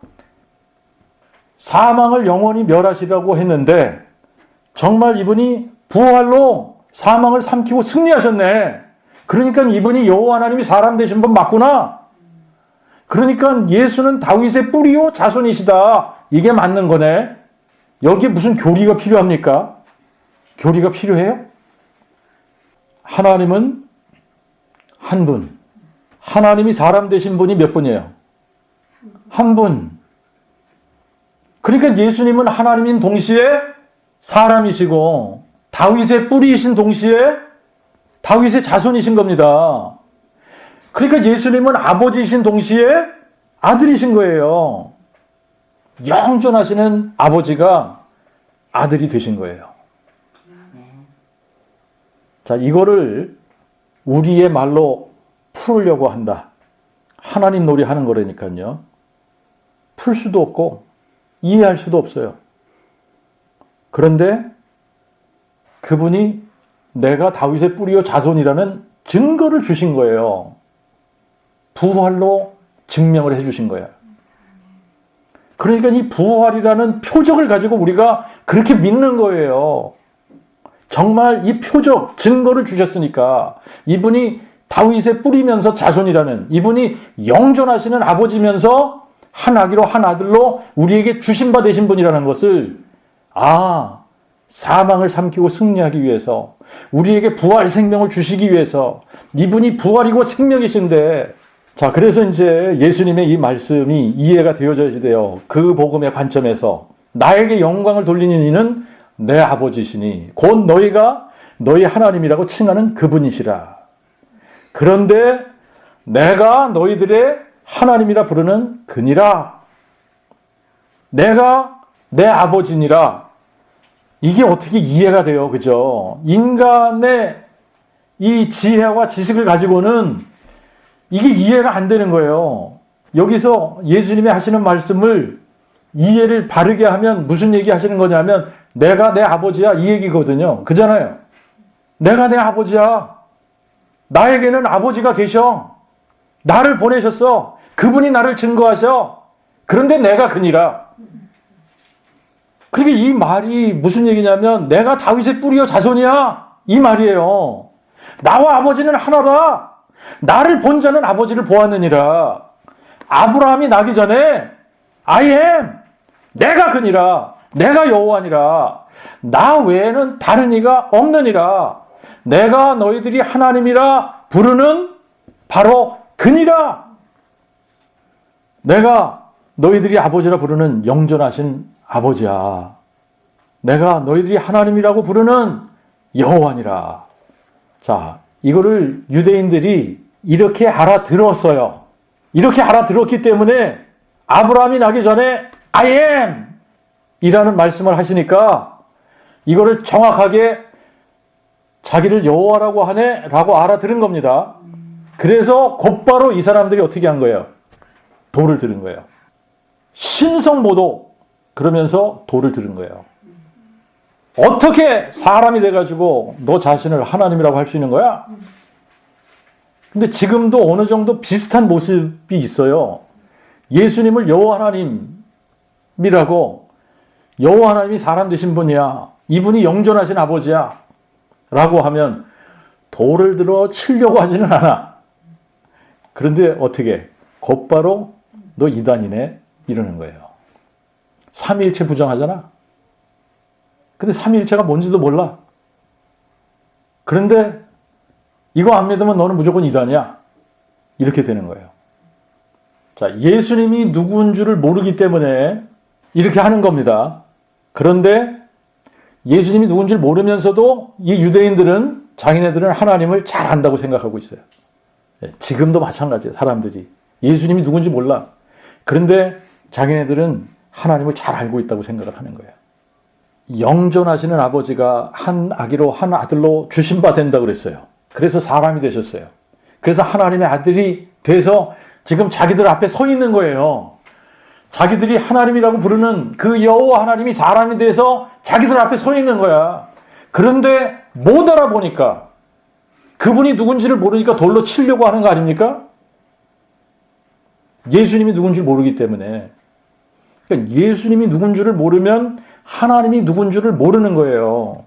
사망을 영원히 멸하시라고 했는데 정말 이분이 부활로 사망을 삼키고 승리하셨네. 그러니까 이분이 여호와 하나님이 사람 되신 분 맞구나. 그러니까 예수는 다윗의 뿌리요 자손이시다. 이게 맞는 거네. 여기에 무슨 교리가 필요합니까? 교리가 필요해요? 하나님은 한 분. 하나님이 사람 되신 분이 몇 분이에요? 한 분. 그러니까 예수님은 하나님인 동시에 사람이시고 다윗의 뿌리이신 동시에 다윗의 자손이신 겁니다. 그러니까 예수님은 아버지이신 동시에 아들이신 거예요. 영존하시는 아버지가 아들이 되신 거예요. 자, 이거를 우리의 말로 풀으려고 한다. 하나님 놀이 하는 거라니까요. 풀 수도 없고 이해할 수도 없어요. 그런데 그분이 내가 다윗의 뿌리요 자손이라는 증거를 주신 거예요. 부활로 증명을 해주신 거예요. 그러니까 이 부활이라는 표적을 가지고 우리가 그렇게 믿는 거예요. 정말 이 표적, 증거를 주셨으니까 이분이 다윗의 뿌리면서 자손이라는, 이분이 영존하시는 아버지면서 한 아기로 한 아들로 우리에게 주신 바 되신 분이라는 것을 사망을 삼키고 승리하기 위해서, 우리에게 부활 생명을 주시기 위해서 이분이 부활이고 생명이신데, 자, 그래서 이제 예수님의 이 말씀이 이해가 되어져야 돼요. 그 복음의 관점에서 나에게 영광을 돌리는 이는 내 아버지시니 곧 너희가 너희 하나님이라고 칭하는 그분이시라. 그런데 내가 너희들의 하나님이라 부르는 그니라. 내가 내 아버지니라. 이게 어떻게 이해가 돼요? 그죠? 인간의 이 지혜와 지식을 가지고는 이게 이해가 안 되는 거예요. 여기서 예수님이 하시는 말씀을 이해를 바르게 하면 무슨 얘기 하시는 거냐면 내가 내 아버지야 이 얘기거든요. 그잖아요. 내가 내 아버지야. 나에게는 아버지가 계셔. 나를 보내셨어. 그분이 나를 증거하셔. 그런데 내가 그니라. 그러니까 이 말이 무슨 얘기냐면 내가 다윗의 뿌리요 자손이야. 이 말이에요. 나와 아버지는 하나다. 나를 본 자는 아버지를 보았느니라. 아브라함이 나기 전에 I am. 내가 그니라. 내가 여호와니라. 나 외에는 다른 이가 없느니라. 내가 너희들이 하나님이라 부르는 바로 그니라. 내가 너희들이 아버지라 부르는 영존하신 아버지야. 내가 너희들이 하나님이라고 부르는 여호와니라. 자, 이거를 유대인들이 이렇게 알아들었어요. 이렇게 알아들었기 때문에 아브라함이 나기 전에 I am 이라는 말씀을 하시니까 이거를 정확하게 자기를 여호와라고 하네 라고 알아들은 겁니다. 그래서 곧바로 이 사람들이 어떻게 한 거예요? 돌을 들은 거예요. 신성모독 그러면서 돌을 들은 거예요. 어떻게 사람이 돼가지고 너 자신을 하나님이라고 할 수 있는 거야? 근데 지금도 어느 정도 비슷한 모습이 있어요. 예수님을 여호와 하나님이라고, 여호와 하나님이 사람 되신 분이야. 이분이 영존하신 아버지야. 라고 하면 돌을 들어 치려고 하지는 않아. 그런데 어떻게? 곧바로 너 이단이네? 이러는 거예요. 삼위일체 부정하잖아. 근데 삼위일체가 뭔지도 몰라. 그런데 이거 안 믿으면 너는 무조건 이단이야. 이렇게 되는 거예요. 자, 예수님이 누구인 줄을 모르기 때문에 이렇게 하는 겁니다. 그런데 예수님이 누군지 모르면서도 이 유대인들은, 자기네들은 하나님을 잘 안다고 생각하고 있어요. 지금도 마찬가지예요. 사람들이 예수님이 누군지 몰라. 그런데 자기네들은 하나님을 잘 알고 있다고 생각을 하는 거예요. 영존하시는 아버지가 한 아기로 한 아들로 주신 바 된다고 그랬어요. 그래서 사람이 되셨어요. 그래서 하나님의 아들이 돼서 지금 자기들 앞에 서 있는 거예요. 자기들이 하나님이라고 부르는 그 여호와 하나님이 사람이 돼서 자기들 앞에 서 있는 거야. 그런데 못 알아보니까, 그분이 누군지를 모르니까 돌로 치려고 하는 거 아닙니까? 예수님이 누군지 모르기 때문에. 그러니까 예수님이 누군지를 모르면 하나님이 누군지를 모르는 거예요.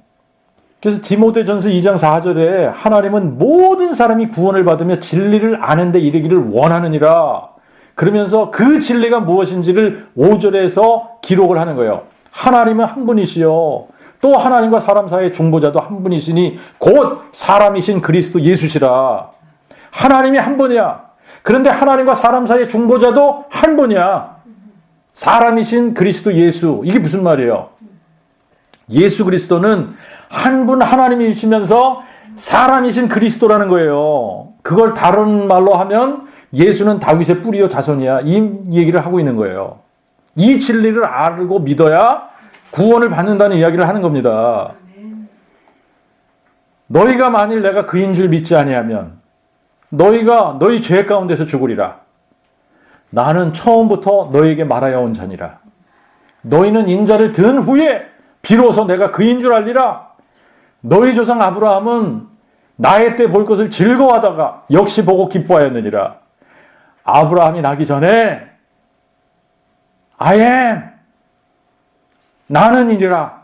그래서 디모데전서 2장 4절에 하나님은 모든 사람이 구원을 받으며 진리를 아는 데 이르기를 원하느니라. 그러면서 그 진리가 무엇인지를 5절에서 기록을 하는 거예요. 하나님은 한 분이시요. 또 하나님과 사람 사이의 중보자도 한 분이시니 곧 사람이신 그리스도 예수시라. 하나님이 한 분이야. 그런데 하나님과 사람 사이의 중보자도 한 분이야. 사람이신 그리스도 예수. 이게 무슨 말이에요? 예수 그리스도는 한 분 하나님이시면서 사람이신 그리스도라는 거예요. 그걸 다른 말로 하면 예수는 다윗의 뿌리요 자손이야. 이 얘기를 하고 있는 거예요. 이 진리를 알고 믿어야 구원을 받는다는 이야기를 하는 겁니다. 너희가 만일 내가 그인 줄 믿지 아니하면 너희가 너희 죄 가운데서 죽으리라. 나는 처음부터 너희에게 말하여 온 자니라. 너희는 인자를 든 후에 비로소 내가 그인 줄 알리라. 너희 조상 아브라함은 나의 때 볼 것을 즐거워하다가 역시 보고 기뻐하였느니라. 아브라함이 나기 전에 I am 나는 이리라.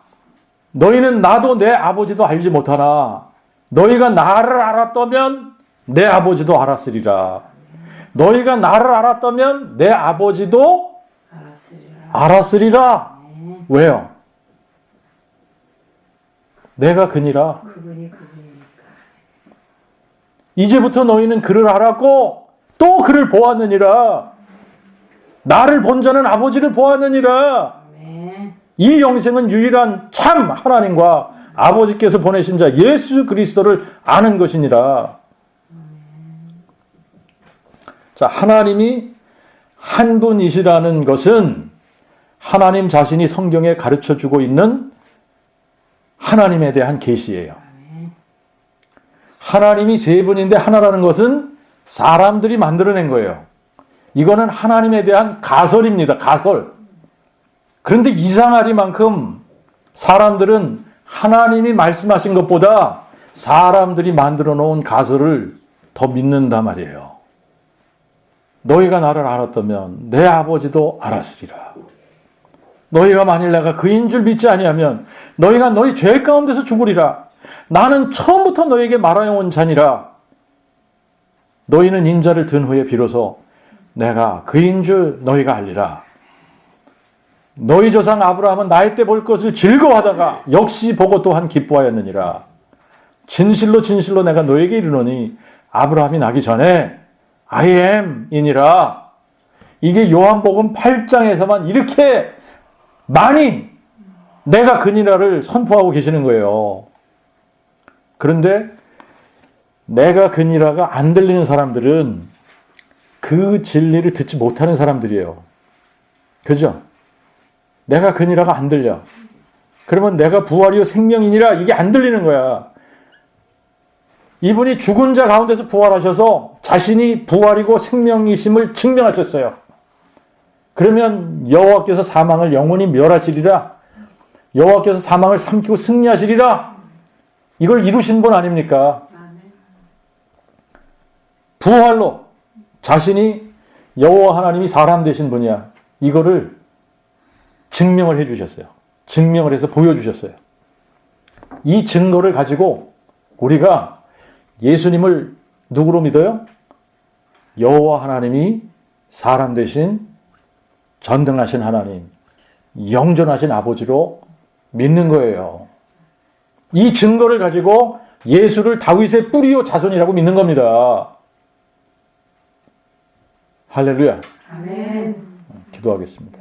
너희는 나도 내 아버지도 알지 못하나 너희가 나를 알았다면 내 아버지도 알았으리라. 너희가 나를 알았다면 내 아버지도 알았으리라. 왜요? 내가 그니라. 이제부터 너희는 그를 알았고 또 그를 보았느니라. 나를 본 자는 아버지를 보았느니라. 이 영생은 유일한 참 하나님과 아버지께서 보내신 자 예수 그리스도를 아는 것이니라. 자, 하나님이 한 분이시라는 것은 하나님 자신이 성경에 가르쳐주고 있는 하나님에 대한 계시예요. 하나님이 세 분인데 하나라는 것은 사람들이 만들어낸 거예요. 이거는 하나님에 대한 가설입니다. 가설. 그런데 이상하리만큼 사람들은 하나님이 말씀하신 것보다 사람들이 만들어 놓은 가설을 더 믿는단 말이에요. 너희가 나를 알았다면 내 아버지도 알았으리라. 너희가 만일 내가 그인 줄 믿지 아니하면 너희가 너희 죄 가운데서 죽으리라. 나는 처음부터 너희에게 말하여 온 자니라. 너희는 인자를 든 후에 비로소 내가 그인 줄 너희가 알리라. 너희 조상 아브라함은 나의 때 볼 것을 즐거워하다가 역시 보고 또한 기뻐하였느니라. 진실로 진실로 내가 너에게 이르노니 아브라함이 나기 전에 I am 이니라. 이게 요한복음 8장에서만 이렇게 많이 내가 그니라를 선포하고 계시는 거예요. 그런데 내가 그니라가 안 들리는 사람들은 그 진리를 듣지 못하는 사람들이에요. 그죠? 내가 그니라가 안 들려. 그러면 내가 부활이요 생명이니라 이게 안 들리는 거야. 이분이 죽은 자 가운데서 부활하셔서 자신이 부활이고 생명이심을 증명하셨어요. 그러면 여호와께서 사망을 영원히 멸하시리라. 여호와께서 사망을 삼키고 승리하시리라. 이걸 이루신 분 아닙니까? 부활로 자신이 여호와 하나님이 사람 되신 분이야. 이거를 증명을 해 주셨어요. 증명을 해서 보여주셨어요. 이 증거를 가지고 우리가 예수님을 누구로 믿어요? 여호와 하나님이 사람 되신 전능하신 하나님, 영존하신 아버지로 믿는 거예요. 이 증거를 가지고 예수를 다윗의 뿌리요 자손이라고 믿는 겁니다. 할렐루야. 아멘. 기도하겠습니다.